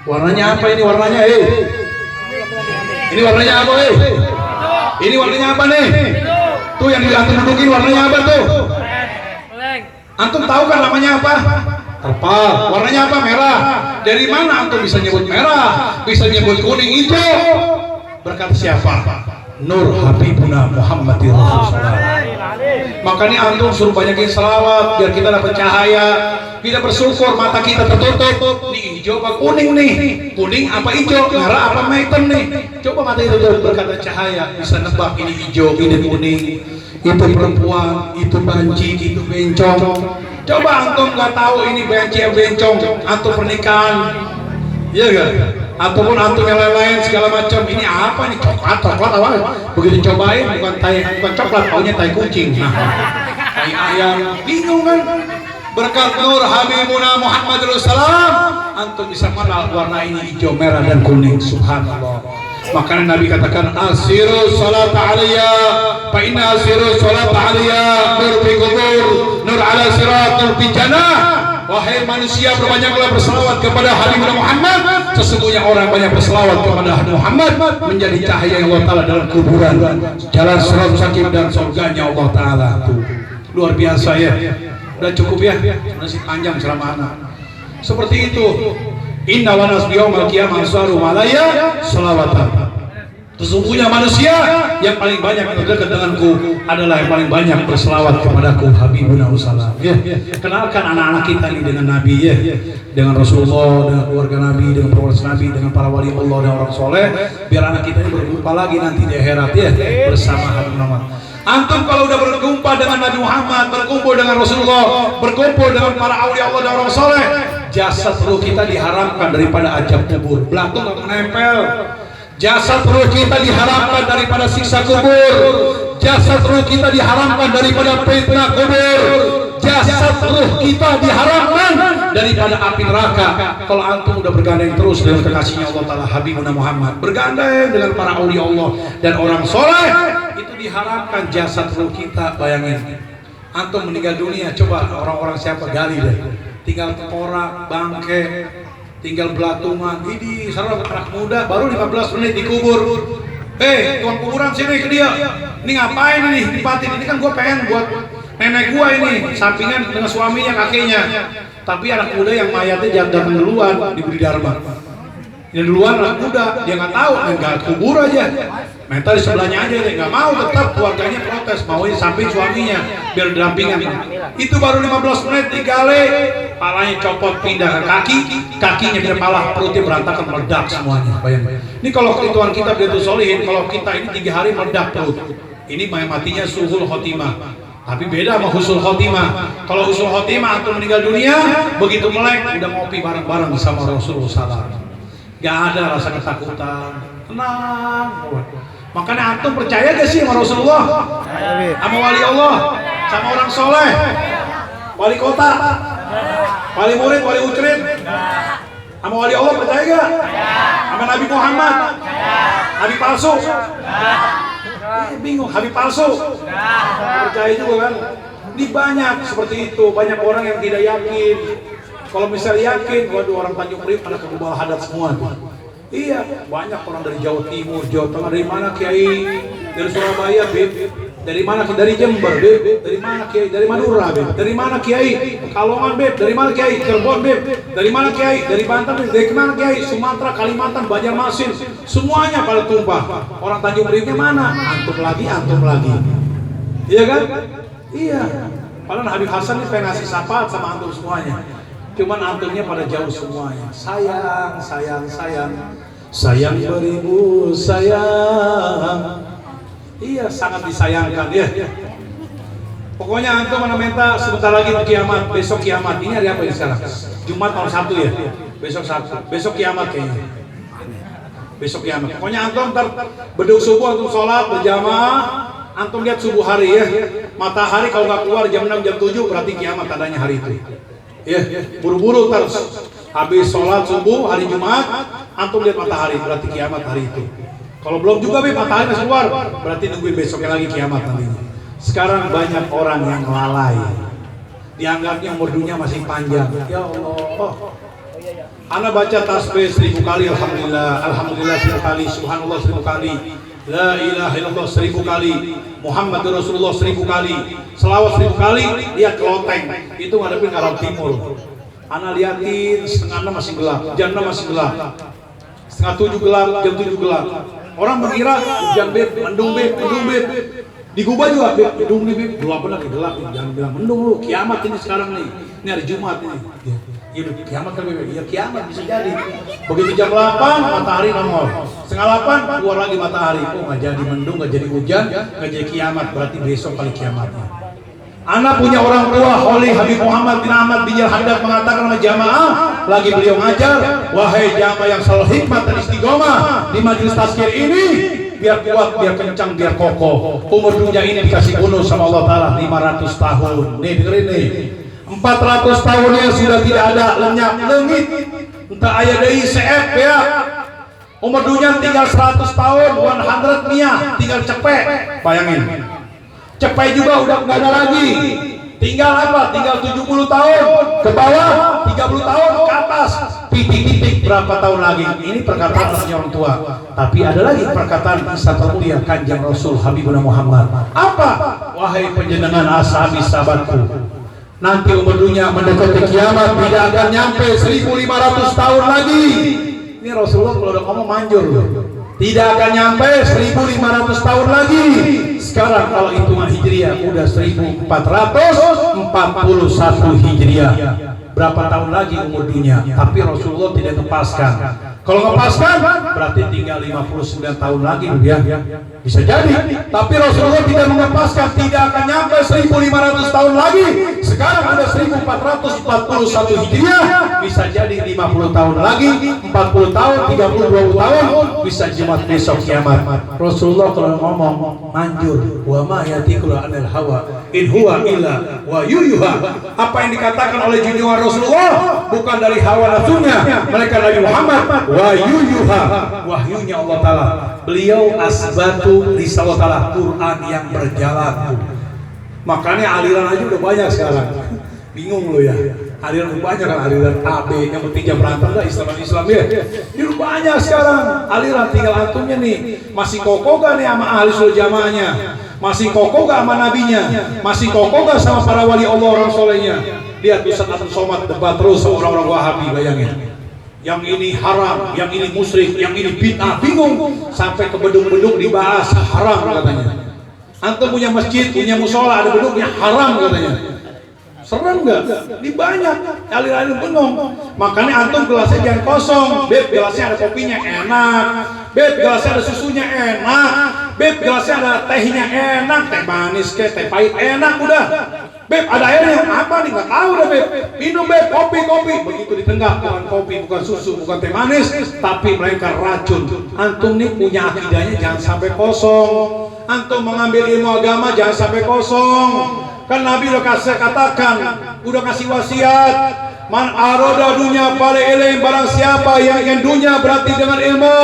Warnanya apa ini? Warnanya ini warnanya apa Ini warnanya apa nih? Tuh yang antum dudukin warnanya apa tuh? Antum tahu kan namanya apa? Terpal. Warnanya apa? Merah. Dari mana antum bisa nyebut merah? Bisa nyebut kuning, hijau? Berkat siapa? Nur Habibuna Muhammadir Rasulullah. Makanya antum suruh banyakin selawat biar kita dapat cahaya. Kita bersyukur mata kita tertutup. Nih hijau apa kuning nih? Kuning apa hijau? Merah apa hitam nih? Coba mata itu berkata cahaya, bisa nebak ini hijau, ini kuning, itu perempuan, itu banci, itu bencong. Coba antum nggak tahu ini benci bencong, antum pernikahan, iya gak? Ataupun antum yang lain-lain segala macam. Ini apa nih? Coklat apa? Begitu cobain bukan coklat, taunya tai kucing, tai ayam, bingung kan? Berkat Nur Habibuna Muhammad Rasulullah, antum bisa kenal warna ini hijau, merah dan kuning. Subhanallah. Makanya Nabi katakan asiru salat alaiya fa inna asiru salat alaiya nur fi kubur nur ala sirat nur fi jannah. Wahai manusia, berbanyaklah berselawat kepada Habibuna Muhammad. Sesungguhnya orang banyak berselawat kepada Muhammad menjadi cahaya Allah Ta'ala dalam kuburan, jalan sirat mustaqim dan surganya Allah Ta'ala. Tuh, luar biasa ya. Udah cukup ya, masih panjang ceramahnya. Seperti itu. Inna wa nas biyaumal qiyamah saru malaya selawatan. Sesungguhnya manusia yang paling banyak berdekat denganku adalah yang paling banyak berselawat kepadaku, Habibuna Rasulullah. Ya, kenalkan anak-anak kita ini dengan Nabi ya, dengan Rasulullah, dengan keluarga Nabi, dengan para Nabi, dengan para wali Allah dan orang soleh, biar anak kita ini berjumpa lagi nanti di akhirat ya bersama Habib Muhammad. Antum kalau udah berjumpa dengan Nabi Muhammad, berkumpul dengan Rasulullah, berkumpul dengan para awliya Allah dan orang soleh, jasad ruh kita diharamkan daripada azab kubur, belatung nggak menempel. Jasad ruh kita diharamkan daripada siksa kubur. Jasad ruh kita diharamkan daripada fitnah kubur. Jasad ruh kita diharamkan daripada api neraka. Kalau antum udah bergandeng terus dengan kekasihnya Allah Ta'ala, Habibuna Muhammad, bergandeng dengan para awliya Allah dan orang soleh, itu diharamkan jasad ruh kita. Bayangin antum meninggal dunia, coba orang-orang siapa gali deh, tinggal tengkorak, bangke, tinggal belatungan. Ini sarang anak muda baru 15 menit dikubur. Tuan kuburan sini ke dia. Ini ngapain ini dipatin? Ini kan gua pengen buat nenek gua ini, sampingan dengan suaminya, kakeknya. Tapi anak muda yang mayatnya jangan datang duluan, diberi dharma. Yang duluan anak muda, dia nggak tahu, nggak kubur aja. Mental di sebelahnya aja, dia nggak mau, tetap keluarganya protes, maunya samping suaminya biar dampingan. Itu baru 15 menit digale, palanya copot pindah ke kaki, kakinya pindah pala, perutnya berantakan, meledak semuanya. Bayangin. Ini kalau kehidupan kita begitu solihin, kalau kita ini 3 hari meledak perut. Ini matinya suhul khotimah. Tapi beda sama husnul khotimah. Kalau husnul khotimah atau meninggal dunia, begitu melek udah ngopi bareng-bareng bersama Rasulullah SAW. Gak ada rasa ketakutan, tenang. Makanya antum percaya gak sih sama Rasulullah, sama wali Allah, sama orang soleh, wali kota, wali murid, wali ucrit, sama wali Allah percaya gak? Sama Nabi Muhammad, Nabi palsu? Bingung, Habib palsu? Percaya juga kan? Ini banyak seperti itu, banyak orang yang tidak yakin. Kalau misalnya yakin, waduh orang Tanjung Priok pada kebal hadat semua tuh. Iya, banyak orang dari Jawa Timur, Jawa Tengah. Dari mana Kiai? Dari Surabaya, Beb. Dari mana? Dari Jember, Beb. Dari mana Kiai? Dari Madura, Beb. Dari mana Kiai? Pekalongan, Beb. Dari mana Kiai? Cirebon, Beb. Dari mana Kiai? Dari Banten, Beb. Dari mana Kiai? Sumatera, Kalimantan, Banjarmasin. Semuanya pada tumpah. Orang Tanjung Prioknya mana? Antum lagi, antum lagi. Iya kan? Iya. Padahal Habib Hasan ini pengen ngasih syafaat sama antum semuanya. Cuman antumnya pada jauh semuanya. Sayang, sayang, sayang, sayang beribu sayang. Iya, sangat disayangkan ya. Pokoknya antum mana minta sebentar lagi kiamat, besok kiamat. Ini hari apa ya sekarang? Jumat malam Sabtu ya. Besok Sabtu, besok kiamat kayaknya. Besok kiamat. Pokoknya antum ntar beduk subuh, antum sholat berjamaah. Antum lihat subuh hari ya. Matahari kalau nggak keluar jam 6 jam 7 berarti kiamat adanya hari itu. Ya, buru-buru terus habis sholat subuh hari Jumat, antum lihat matahari berarti kiamat hari itu. Kalau belum juga matahari masih keluar, berarti nungguin besoknya lagi kiamat nantinya. Sekarang banyak orang yang lalai, dianggapnya umur dunia masih panjang. Ya Allah, ana baca tasbih 1000 kali, alhamdulillah, alhamdulillah 1000 kali, subhanallah 1000 kali, la ilaha illallah 1000 kali, Muhammadur Rasulullah 1000 kali, selawat 1000 kali. Lihat keloteng itu ngadepin ke arah timur. Ana liatin setengah 6 masih gelap, jam 6 masih gelap, setengah 7 gelap, jam 7 gelap. Orang mengira hujan beb, mendung beb, mendung beb. Di Gubah juga beb, mendung nih beb, gelap lagi gelap. Jangan bilang mendung lu, kiamat ini sekarang nih. Ini hari Jumat ini. Ya kiamat kan beb, ya kiamat bisa jadi. Begitu jam 8 matahari nongol, setengah 8 keluar lagi matahari. Oh nggak jadi mendung, nggak jadi hujan, nggak jadi kiamat. Berarti besok kali kiamatnya. Anak punya orang tua, Holy Habib Muhammad bin Ahmad bin Al-Haddad mengatakan sama jamaah, lagi beliau ngajar, wahai jamaah yang selalu hikmat dan istiqomah di majelis tazkir ini, biar kuat, biar kencang, biar kokoh. Umur dunia ini dikasih bonus sama Allah Ta'ala 500 tahun. Nih dengerin nih, 400 tahunnya sudah tidak ada lenyap lengit, entah ayah dari CF ya. Umur dunia tinggal 100 tahun, 100 miyah, tinggal cepet. Bayangin, cepet juga udah nggak ada lagi. Tinggal apa? Tinggal 70 tahun ke bawah, 30 tahun ke atas. Titik-titik berapa tahun lagi? Ini perkataan orang tua. Tapi ada lagi perkataan Sahabat Mulia Kanjeng Rasul Habibuna Muhammad. Apa? Wahai panjenengan ashabi sahabatku, nanti umur dunia mendekati kiamat tidak akan nyampe 1500 tahun lagi. Ini Rasulullah kalau udah ngomong manjur. Tidak akan nyampe 1500 tahun lagi. Sekarang kalau hitungan Hijriah udah 1441 Hijriah. Berapa tahun lagi umur dunia? Tapi Rasulullah tidak ngepaskan. Kalau ngepaskan berarti tinggal 59 tahun lagi ya. Bisa jadi. Tapi Rasulullah tidak mengepaskan, tidak akan nyampe 1500 tahun lagi. Sekarang ada 1441 Hijriah. Bisa jadi 50 tahun lagi, 40 tahun, 30, 20 tahun. Bisa jimat besok kiamat. Rasulullah kalau ngomong manjur, wa ma yatiqul anil hawa in huwa illa wa yuha. Apa yang dikatakan oleh junjungan Rasulullah bukan dari hawa nafsunya, mereka Nabi Muhammad wa yuha, wahyunya Allah Ta'ala. Beliau asbatu risalah Ta'ala, Quran yang berjalan. Makanya aliran aja udah banyak sekarang. Bingung lo ya, aliran banyak kan, aliran AB yang penting jam berantem lah, Islam ya. Ini udah banyak sekarang aliran, tinggal antumnya nih masih kokoh gak nih sama ahli sunnah jamaahnya, masih kokoh gak sama nabinya, masih kokoh gak sama para wali Allah orang solehnya. Lihat Ustaz Abdul Somad debat terus sama orang-orang Wahabi, bayangin. Yang ini haram, yang ini musyrik, yang ini bid'ah, bingung. Sampai ke bedung-bedung dibahas haram katanya. Antum punya masjid, punya musola, ada bedungnya haram katanya. Serem nggak? Ini banyak, alir-alir penuh. Makanya antum gelasnya jangan kosong. Beb, gelasnya ada kopinya enak. Beb, gelasnya ada susunya enak. Beb, gelasnya ada tehnya enak. Teh manis ke, teh pahit enak udah. Beb, ada airnya apa nih? Nggak tahu dah Beb. Minum Beb, kopi. Begitu ditenggak, bukan kopi, bukan susu, bukan teh manis, tapi mereka racun. Antum nih punya akidahnya jangan sampai kosong. Antum mengambil ilmu agama jangan sampai kosong. Kan Nabi udah katakan, udah kasih wasiat, man aroda dunya pale ilim, barang siapa yang ingin dunia berarti dengan ilmu,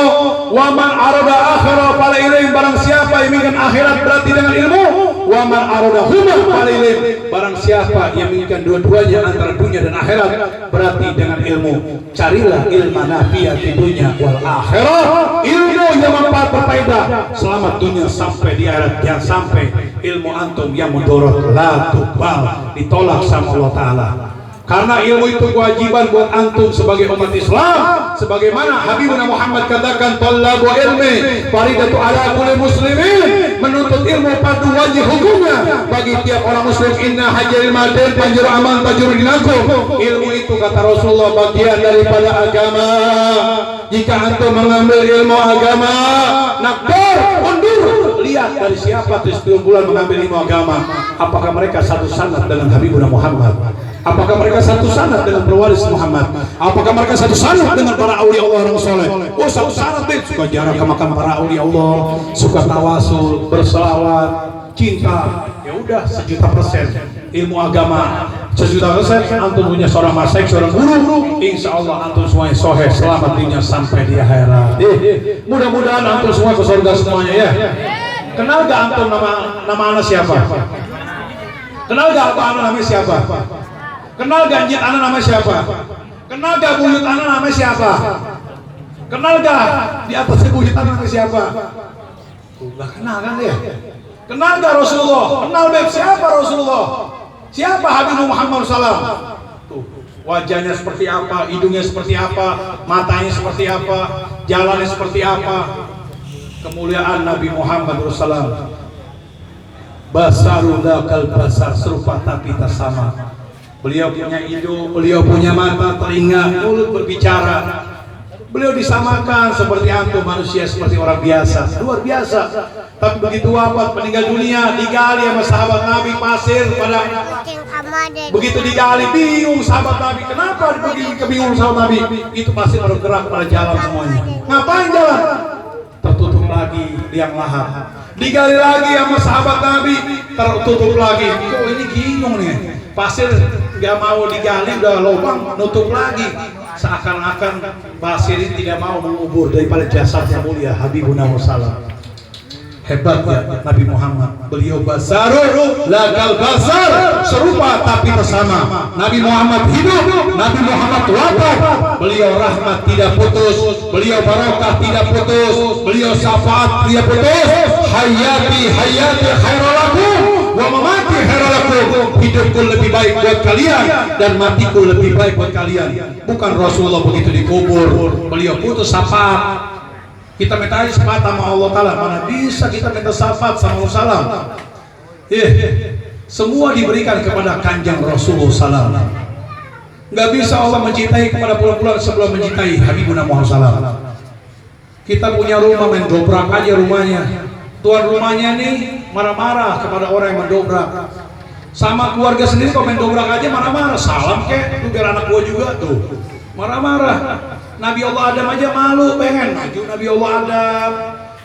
wa man aroda akhirah pale ilim, barang siapa yang ingin akhirat berarti dengan ilmu, wa man aroda huma pale ilim, barang siapa yang menginginkan dua-duanya antara dunia dan akhirat berarti dengan ilmu. Carilah ilmu nafiat di dunia wal akhirah, ilmu yang manfaat berfaedah selamat dunia sampai di akhirat. Jangan sampai ilmu antum yang mudorot la tuqbal, ditolak sama Allah Ta'ala. Karena ilmu itu kewajiban buat antum sebagai umat Islam. Sebagaimana Habibuna Muhammad katakan, talabu ilmi faridatu ala kulli muslimin, menuntut ilmu fardu wajib hukumnya bagi tiap orang muslim. Inna hajaril madin panjur aman panjur dinakum. Ilmu itu kata Rasulullah bagian daripada agama. Jika antum mengambil ilmu agama, nakbar, undur, lihat dari siapa sekumpulan mengambil ilmu agama. Apakah mereka satu sanad dengan Habibuna Muhammad? Apakah mereka satu sanad dengan pewaris Muhammad? Apakah mereka satu sanad dengan para aulia Allah orang soleh? Oh, satu sanad deh. Suka jarak ke makam para aulia Allah, suka tawasul, berselawat, cinta. Ya udah 1.000% ilmu agama 1.000%. Antum punya seorang masyayikh, seorang guru, insya Allah antum semuanya soheh, selamat dunia sampai di akhirat. Mudah-mudahan antum semua ke surga semuanya ya. Kenal gak antum nama anak siapa? Kenal gak anak namanya siapa? Kenal ganjit anak nama siapa? Kenal gak buyut anak nama siapa? Kenal gak di atas buyut anak nama siapa? Gak kenal kan ya? Kenal gak Rasulullah? Kenal Beb, siapa Rasulullah? Siapa Habibur Muhammad SAW? Wajahnya seperti apa, hidungnya seperti apa, matanya seperti apa, jalannya seperti apa. Kemuliaan Nabi Muhammad SAW. Basarul lakal basar, serupa tapi tak sama. Beliau punya hidung, beliau punya mata, telinga, mulut berbicara. Beliau disamakan seperti antum manusia, seperti orang biasa, luar biasa. Tapi begitu wafat meninggal dunia, digali sama sahabat Nabi pasir pada. Begitu digali bingung sahabat Nabi, kenapa begitu kebingung sahabat Nabi? Itu pasir baru gerak pada jalan semuanya. Ngapain jalan? Tertutup lagi liang lahat. Digali lagi sama sahabat Nabi, tertutup lagi. Kok ini bingung nih? Pasir nggak mau digali, udah lubang, nutup lagi. Seakan-akan pasir ini tidak mau mengubur daripada jasad yang mulia Habibuna Muhammad. Hebatnya Nabi Muhammad, beliau basarul lagal basar, serupa tapi bersama. Nabi Muhammad hidup, Nabi Muhammad wafat, beliau rahmat tidak putus, beliau barakah tidak putus, beliau syafaat tidak putus. Hayati hayati khairalakum wa mamati khairalakum, hidupku lebih baik buat kalian dan matiku lebih baik buat kalian. Bukan Rasulullah begitu dikubur beliau putus syafaat. Kita minta syafaat sama Allah Ta'ala, mana bisa kita minta syafaat sama Allah. Semua diberikan kepada kanjeng Rasulullah Sallam. Nggak bisa Allah mencintai kepada pulang-pulang sebelum mencintai Habibuna Muhammad Sallam. Kita punya rumah, main dobrak aja rumahnya. Tuan rumahnya nih marah-marah kepada orang yang mendobrak. Sama keluarga sendiri kalau main dobrak aja marah-marah. Salam kek, itu biar anak gua juga tuh marah-marah. Nabi Allah Adam aja malu, pengen maju Nabi Allah Adam.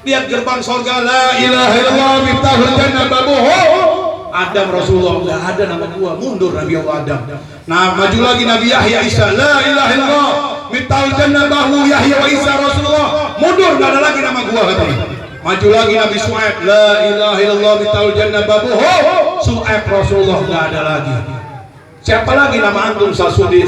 Lihat gerbang surga, la ilaha illallah miftahul jannah babuhu. Adam Rasulullah, nggak ada nama gua, mundur Nabi Allah Adam. Nah, maju lagi Nabi Yahya Isa, la ilaha illallah miftahul jannah bahu Yahya wa Isa Rasulullah, mundur, nggak ada lagi nama gua katanya. Maju lagi Nabi Su'aib, la ilaha illallah miftahul jannah babuhu Su'aib Rasulullah, nggak ada lagi. Siapa lagi nama antum? Samsudin.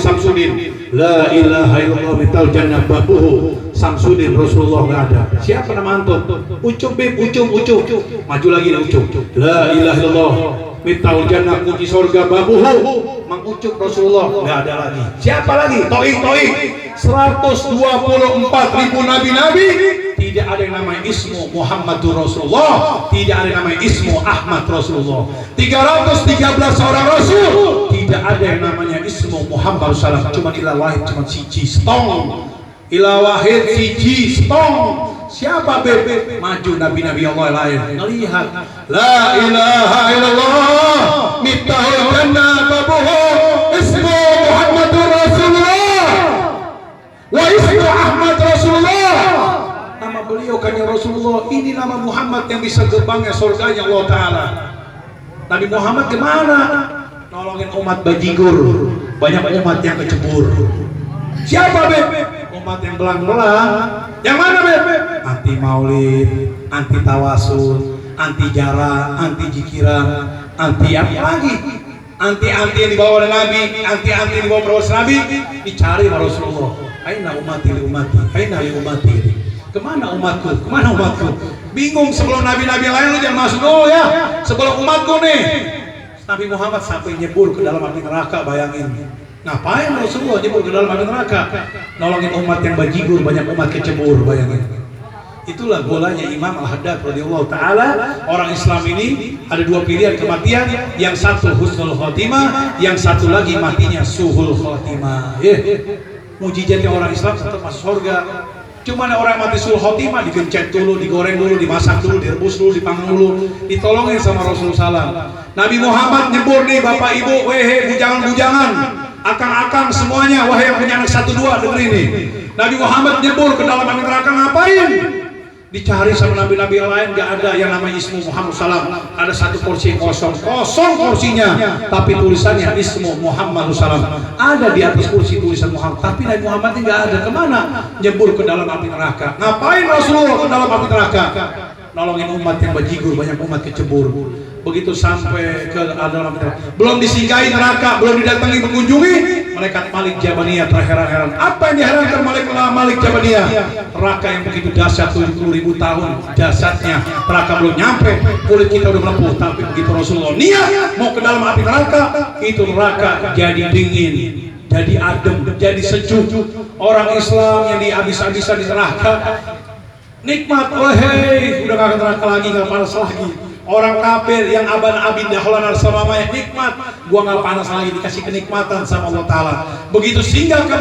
La ilaha illallah miftahul jannah babuhu Samsudin Rasulullah, nggak ada. Siapa nama antum? Ucup. Maju lagi Ucup. La ilaha illallah miftahul jannah kunci surga babuhu Mang Ucup Rasulullah, nggak ada lagi. Siapa lagi? Toik 124.000 nabi-nabi, tidak ada yang namanya ismu Muhammadur Rasulullah, tidak ada yang namanya ismu Ahmad Rasulullah. 313 orang Rasul, tidak ada yang namanya ismu Muhammad Rasulullah. Cuma ilah wahid, cuma siji stong. Ilah wahid siji stong. Siapa bebe? Maju nabi-nabi Allah lain. Melihat la ilaha illallah miftahul jannah babuhu ismu Muhammadur Rasulullah wa ismu Ahmad Rasulullah. Nama beliau kanjeng Rasulullah, ini nama Muhammad yang bisa gerbangnya surganya Allah Ta'ala. Nabi Muhammad kemana? Nolongin umat bajigur, banyak umat yang kecebur. Siapa bebe? Umat yang belang-belang. Yang mana bebe? Anti maulid, anti tawasul, anti jara, anti jikiran, anti apa lagi? Anti-anti yang dibawa oleh Nabi, anti-anti yang dibawa oleh Nabi, dicari oleh Rasulullah. Aina umati li umati, aina li umati. Kemana umatku? Kemana umatku? Bingung sebelum nabi-nabi lain lu jangan masuk dulu ya. Sebelum umatku nih. Nabi Muhammad sampai nyebur ke dalam api neraka, bayangin. Ngapain Rasulullah nyebur ke dalam api neraka? Nolongin umat yang bajigur, banyak umat kecebur, bayangin. Itulah bolanya Imam Al-Haddad radhiyallahu taala. Orang Islam ini ada dua pilihan kematian, yang satu husnul khotimah, yang satu lagi matinya suhul khotimah. Mujizatnya orang Islam tetap masuk surga. Cuma orang mati suhul khotimah digencet dulu, digoreng dulu, dimasak dulu, direbus dulu, dipanggang dulu, ditolongin sama Rasulullah SAW. Nabi Muhammad nyebur nih bapak ibu, wehe bujangan-bujangan, akang-akang semuanya, wahai yang punya anak 1-2 dengerin nih. Nabi Muhammad nyebur ke dalam api neraka, ngapain? Dicari sama nabi-nabi lain, gak ada yang namanya ismu Muhammad SAW. Ada satu kursi kosong kursinya, tapi tulisannya ismu Muhammad SAW. Ada di atas kursi tulisan Muhammad, tapi Nabi Muhammad ini gak ada. Kemana? Nyebur ke dalam api neraka. Ngapain Rasulullah ke dalam api neraka? Nolongin umat yang bajigur, banyak umat kecebur. Begitu sampai ke dalam neraka, belum disinggahi neraka, belum didatangi mengunjungi, malaikat Malik Jabaniyah terheran-heran. Apa yang diherankan Malik Jabaniyah? Neraka yang begitu dahsyat, 70.000 tahun jasadnya, neraka belum nyampe, kulit kita udah melepuh. Tapi begitu Rasulullah niat mau ke dalam api neraka, itu neraka jadi dingin, jadi adem, jadi sejuk. Orang Islam yang dihabis-habisan di neraka nikmat, hei, udah gak ke neraka lagi, gak panas lagi. Orang kafir yang aban-abin dahlan selamanya nikmat, gua nggak panas lagi, dikasih kenikmatan sama Allah Ta'ala. Begitu singgah ke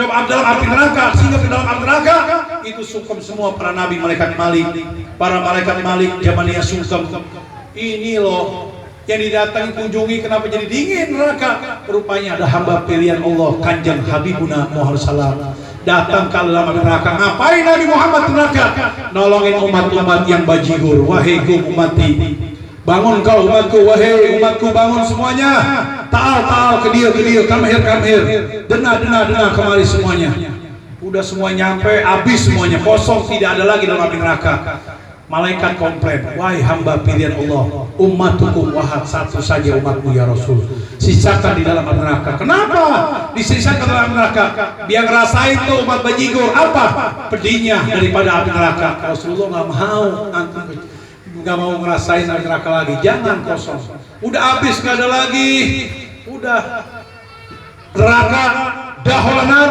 dalam api neraka, singgah ke dalam api neraka, itu sungkem semua para nabi, malaikat Malik, para malaikat Malik Jabaniyah sungkem. Ini loh yang didatangi kunjungi, kenapa jadi dingin neraka? Rupanya ada hamba pilihan Allah, kanjeng Habibuna Muhammad SAW. Datang ke dalam neraka. Ngapain Nabi Muhammad di neraka? Nolongin umat-umat yang bajigur. Wahai umati, bangun kau umatku, wahai umatku, bangun semuanya. Ta'al ke dia, kamhir, dena kemari semuanya. Udah semua nyampe, habis semuanya, kosong, tidak ada lagi dalam api neraka. Malaikat komplain, wahai hamba pilihan Allah, ummatukum wahad, satu saja umatmu ya Rasul, sisakan di dalam neraka. Kenapa disisakan dalam neraka? Biar ngerasain tuh umat bajigur apa pedihnya daripada api neraka. Rasulullah nggak mau, antum nggak mau ngerasain api neraka lagi. Jangan kosong, udah habis nggak ada lagi, udah neraka daholanar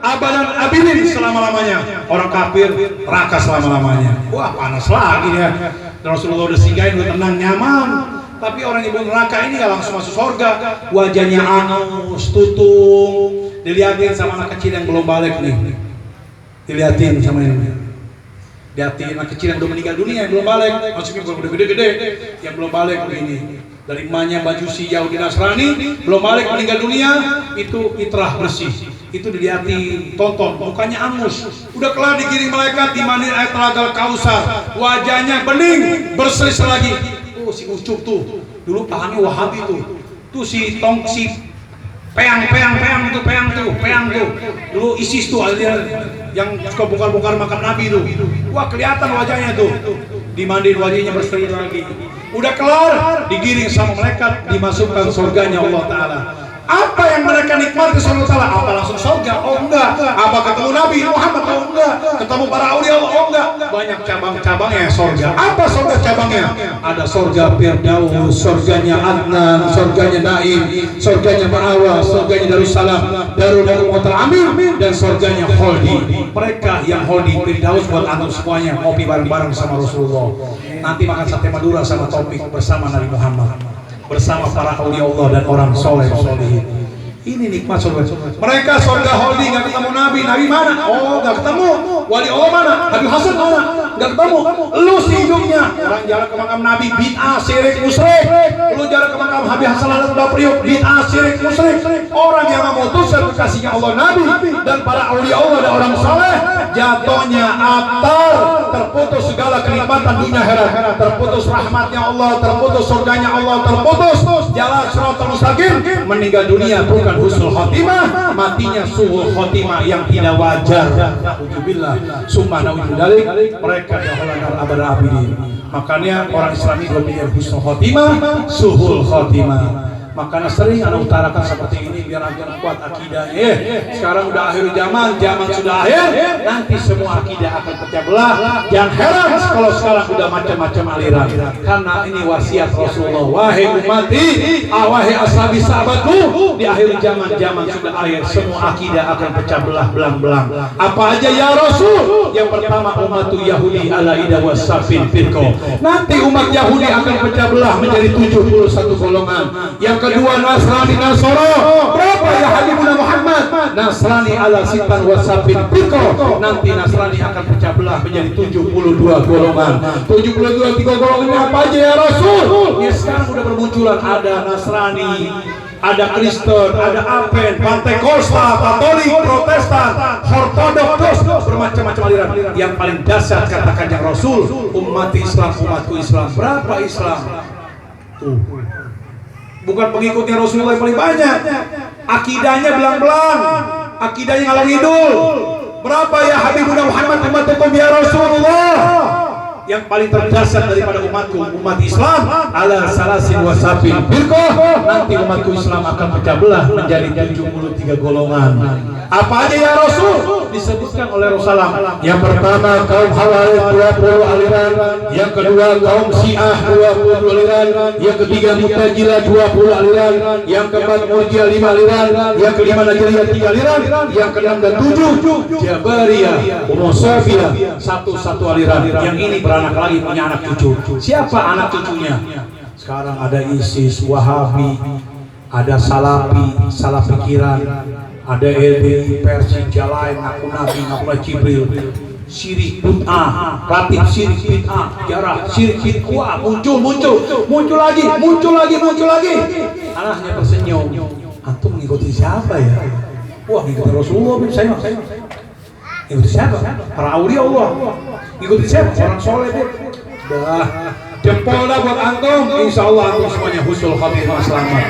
abadan abidin selama-lamanya. Orang kafir neraka selama-lamanya. Wah, panas lagi ya. Rasulullah udah singgahin, udah tenang, nyaman. Tapi orang ibu neraka ini gak langsung masuk surga. Wajahnya anus, tutung. Dilihatin sama anak kecil yang belum balik nih. Dilihatin sama ini. Dilihatin anak kecil yang udah meninggal dunia, yang belum balik. Maksudnya udah gede-gede, yang belum balik begini. Dari emaknya Majusi Yahudi Nasrani, belum balik meninggal dunia, itu fitrah bersih. Itu dilihatin, tonton, mukanya angus, udah kelar digiring malaikat, dimandiin air telaga Kausar, wajahnya bening, bersih lagi. Tuh si Ucup tuh, dulu pahamnya Wahabi tuh si peang tuh, dulu ISIS tuh yang suka bongkar-bongkar makam Nabi tuh. Wah, kelihatan wajahnya tuh, dimandiin wajahnya bersih lagi. Udah kelar, digiring sama malaikat, dimasukkan surganya Allah Ta'ala. Apa yang mereka nikmati surga Allah? Apa langsung surga? Oh enggak. Apa ketemu Nabi Muhammad? Oh enggak. Ketemu para aulia Allah? Oh enggak. Banyak cabang-cabangnya surga. Apa surga cabangnya? Ada surga Firdaus, surganya Adnan, surganya Naim, surganya Ma'awa, surganya Darussalam, Darul Mukhtar Amin, dan surganya Kholdi. Mereka yang Kholdi Firdaus buat antum semuanya ngopi bareng-bareng sama Rasulullah. Nanti makan sate Madura sama topik bersama Nabi Muhammad, bersama para aulia Allah dan orang soleh solehin. Ini nikmat surga. Mereka surga holding nggak ketemu Nabi. Nabi mana? Oh nggak ketemu. Wali Allah mana? Habib Hasan mana? Nggak ketemu. Lu si hidungnya. Orang jalan ke makam Nabi bid'ah syirik musyrik. Lu jalan ke makam Habib Hasan al-Banna Priok bid'ah syirik musyrik. Orang yang memutuskan kekasihnya Allah Nabi dan para aulia Allah dan orang soleh, jatuhnya atar, terputus segala kenikmatan dunia akhirat, terputus rahmatnya Allah, terputus surganya Allah, terputus jalan siratal mustaqim, meninggal dunia bukan husnul khotimah, matinya suhul khotimah yang tidak wajar. Nauzubillah, summa nauzubidzalik, mereka dahulanar abada abidin. Makanya orang Islam itu memilih husnul khotimah, suhul khotimah. Makanya sering anda utarakan seperti ini biar agar kuat akidahnya. Sekarang udah akhir zaman sudah akhir, nanti semua akidah akan pecah belah. Jangan heran kalau sekarang udah macam-macam aliran. Karena ini wasiat Rasulullah, wahai ummati, wahai ashabi sahabatku, di akhir zaman sudah akhir, semua akidah akan pecah belah belang-belang. Apa aja ya Rasul? Yang pertama ummatu Yahudi ala ida wasafin firqo. Nanti umat Yahudi akan pecah belah menjadi 71 golongan. Yang kedua Nasrani Nasoro. Berapa ya Habibuna Muhammad? Nasrani ala sitan wasafin firqo. Nanti Nasrani akan pecah belah menjadi 72 golongan. 72 tiga golongannya apa aja ya Rasul? Ya sekarang udah bermunculan, ada Nasrani, ada Kristen, ada Advent, Pentekosta, Katolik, Protestan, Ortodoks, bermacam-macam aliran. Yang paling dasar katakan yang Rasul, umat Islam, umatku Islam. Berapa Islam? Tuh. Bukan pengikutnya Rasulullah yang paling banyak. Akidahnya belang-belang, akidahnya ngalor ngidul. Berapa ya Habibuna Muhammad ummatukum ya Rasulullah? Yang paling terdasar daripada umatku, umat Islam ala salasin wasafin firqah. Nanti umatku Islam akan pecah belah menjadi 73 golongan. Apa aja ya Rasul? Disebutkan oleh Rasulullah. Yang pertama kaum Khawarij 20 aliran, yang kedua kaum Syiah 20 aliran, yang ketiga Mu'tazilah 20 aliran, yang keempat Murji'ah 5 aliran, yang kelima Najriyah 3 aliran, yang keenam dan 7 Jabariyah, Mu'tazilah 1 aliran. Yang ini anak lagi punya anak cucu. Siapa anak cucunya? Sekarang ada ISIS, Wahabi, ada Salafi, salah pikiran, ada LBI, Persi, Jalain, ngaku Nabi, ngaku Jibril, syirik bid'ah, ratib syirik bid'ah, jarah syirik bid'ah, muncul lagi. Anaknya tersenyum. Antum mengikuti siapa ya? Wah, mengikuti Rasulullah, saya. Ikuti siapa? Para aulia Allah. Ikuti siapa? Orang soleh. Dah, jempol dah buat antum. Insya Allah antum semuanya husnul khotimah, selamat.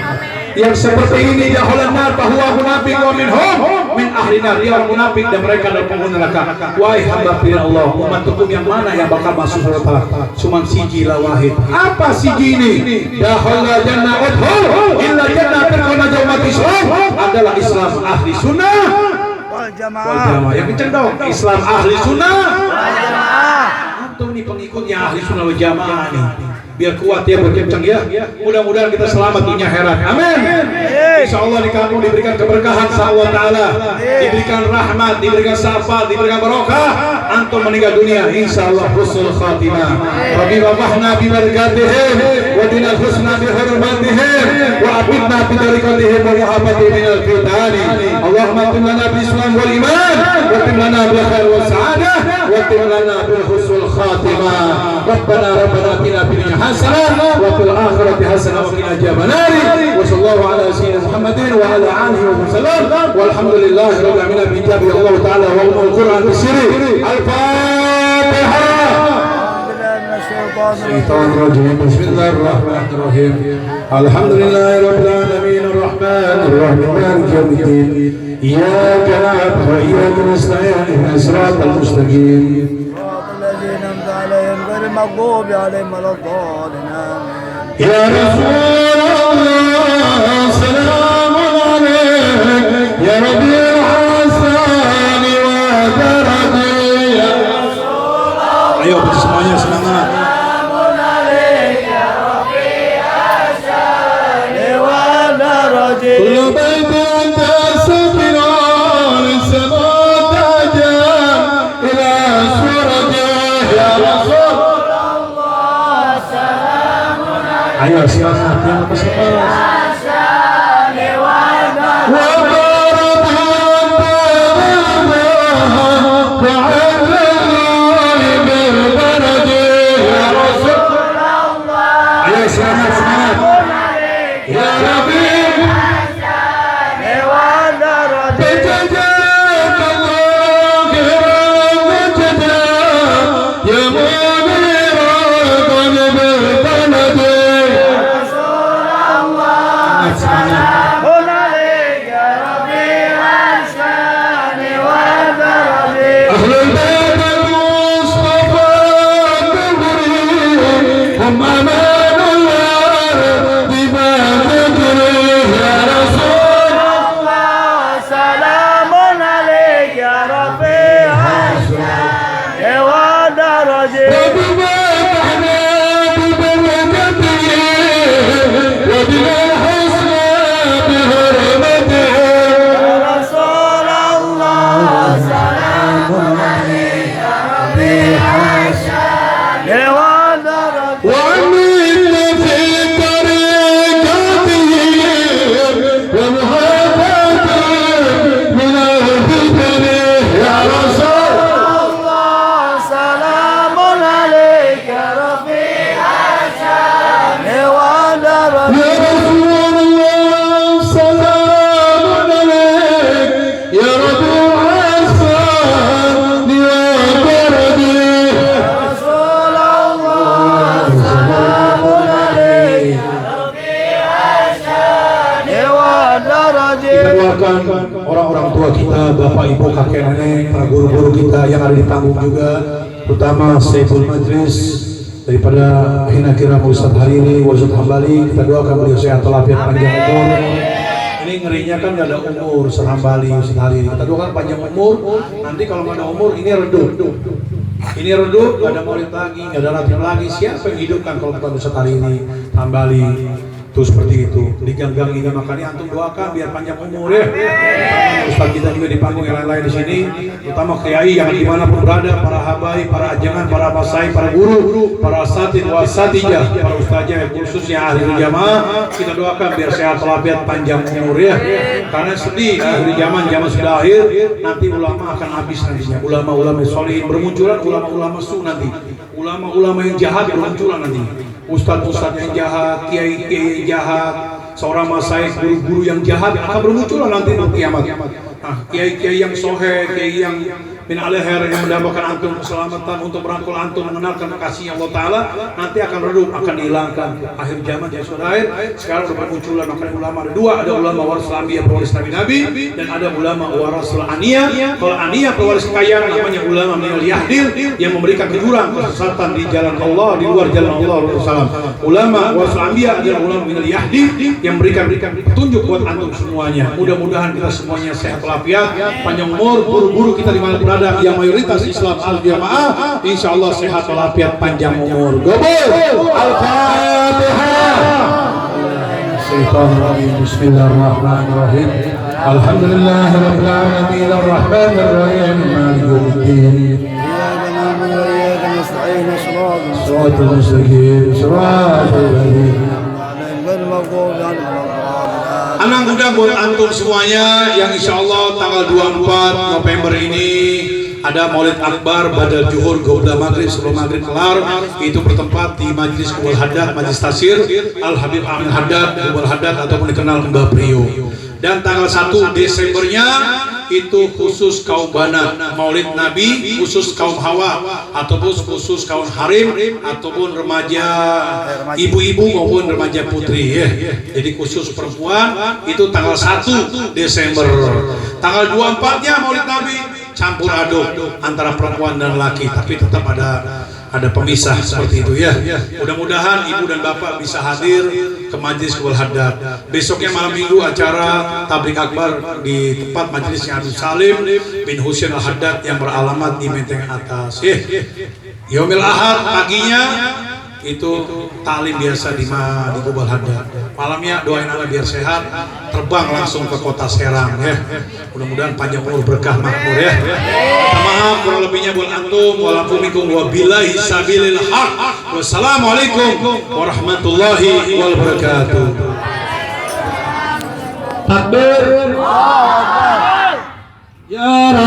Yang seperti ini ya hulanar bahwa nabi wa minhum min ahli nar, dia orang munafik dan mereka adalah penghuni neraka. Wahai hamba pilihan Allah, umat hukum yang mana yang bakal masuk surga? Cuman siji la wahid. Apa siji ini? Dakhala jannah udhul illa jannah firqana jaumat Islam adalah Islam ahli sunnah wal jamaah. Yang kenceng dong, Islam ahli sunnah wal jamaah. Antum nih pengikutnya ahli sunnah wal jamaah nih. Biar kuat ya, berkencang ya. Mudah-mudahan kita selamat dunia akhirat. Amin. Insyaallah di kamu diberikan keberkahan Allah Taala, diberikan rahmat, diberikan syafaat, diberikan barokah. Antum meninggal dunia insyaallah husnul khatimah. Rabbi wafahna bi barakatihim wa dinal husna bi hurmatihim wa abidna bi tariqatihim wa muhabbatihim minal fitani. Allahumma tim lana bil Islam wal iman wa tim lana bil khair was sa'adah wa tim lana bil husnul khatimah. Rabbana atina fid dunya hasanah wa fil akhirati hasanah wa qina adzabannar. Wa sallallahu ala sayyidina Muhammadin wa ala alihi wa sallam. Walhamdulillahi rabbil alamin bi jabi Allah taala wa umul Quran bisiri. Al-Fatihah. الشيطان الرجيم بسم الله الرحمن الرحيم الحمد لله رب العالمين الرحمن الرحيم مالك يوم الدين إياك نعبد وإياك نستعين اهدنا الصراط المستقيم صراط الذين أنعمت عليهم غير المغضوب عليهم ولا الضالين يا رسول الله سلام عليك يا ربي الحسن ودرجي يا رسول الله. Ayo semuanya semangat. كل بيت أنت سفر للسماء تاجا إلى سورته يا رسول الله سلام عليك. أيها السلام يا رسول orang-orang tua kita, bapak ibu kakek nenek, para guru-guru kita yang ada di panggung juga, terutama Saiful Majlis daripada Hina Kiram Ustadz Hariri, Ustadz Hambali, kita doakan beliau sehat walafiat panjang umur. Ini ngerinya kan nggak ada umur Ustadz Hambali, Ustadz Hariri, kita doakan panjang umur. Nanti kalau nggak ada umur ini redup, nggak ada murid lagi, nggak ada latihan lagi. Siapa yang hidupkan kalau bukan Ustadz Hariri, Hambali? Itu seperti itu, diganggang ini. Makanya antum doakan biar panjang umur ya. Ustaz kita juga di panggung yang lain-lain di sini, terutama kiai yang dimanapun berada, para habaib, para ajangan, para masai, para guru, para asatid wasatijah, para ustazah khususnya ahli jamaah, kita doakan biar sehat walafiat panjang umur ya. Karena sedih akhir zaman sudah akhir, nanti ulama akan habis nantinya. Ulama-ulama solihin bermunculan, ulama-ulama su nanti, ulama-ulama yang jahat bermunculan nanti. Ustadz-ustadz yang jahat, kiai-kiai yang jahat, seorang masyayikh, guru-guru yang jahat akan bermunculan nanti di kiamat. Nah, kiai-kiai yang sohe, kiai yang min alaihi yang mendambakan antum keselamatan untuk merangkul antum mengenalkan kasih Allah Ta'ala, nanti akan redup, akan dihilangkan akhir zaman ya saudara. Sekarang sudah munculan ulama, ada dua, ada ulama warasul anbiya pewaris nabi-nabi, dan ada ulama warasul aniyah. Kalau aniyah pewaris kekayaan, namanya ulama minal yahdil, yang memberikan jurang kesesatan di jalan Allah, di luar jalan Allah Rasulullah. Ulama warasul anbiya adalah ulama minal yahdil yang memberikan petunjuk buat antum semuanya. Mudah-mudahan kita semuanya sehat walafiat, panjang umur, guru-guru kita di mana berada yang mayoritas Islam al-jamaah, insyaallah sehat walafiat, panjang umur. Gobol Al-Fatihah. Bismillahirrahmanirrahim. Alhamdulillahirabbil alamin arrahmanir rahim maliki yaumiddin. Iyyaka na'budu wa iyyaka nasta'in shiratal mustaqim shiratal ladzina an'amta 'alaihim. Anang undang buat antum semuanya yang insyaallah tanggal 24 November ini ada Maulid Akbar Badal Juhur Gauda Maghrib, sebelum Maghrib kelar itu bertempat di Majlis Kubal Haddad, Majlis Tasir Al Habib Amin Haddad, Kubal Haddad ataupun dikenal Mbah Prio. Dan tanggal 1 Desembernya itu khusus kaum Banat, Maulid Nabi khusus kaum Hawa ataupun khusus kaum Harim ataupun remaja ibu-ibu maupun remaja putri ya. Jadi khusus perempuan itu tanggal 1 Desember. Tanggal 24-nya Maulid Nabi campur aduk antara perempuan dan laki, tapi tetap ada pemisah seperti itu ya. Mudah-mudahan ibu dan bapak bisa hadir ke Majlis Kubal Haddad. Besoknya malam minggu acara tablik akbar di tempat majelisnya Abdul Salim bin Husain Al-Haddad yang beralamat di Menteng Atas. Yaumil Ahad paginya itu taklim biasa di Kubal Haddad. Malamnya doain anak biar sehat, terbang langsung ke kota Serang ya. Mudah-mudahan panjang umur, berkah, makmur ya. Maaf kurang lebihnya buat antum. Walafumikum wabillahi sabilil haq. Wassalamualaikum warahmatullahi wabarakatuh. Takbir. Ya Rabbi.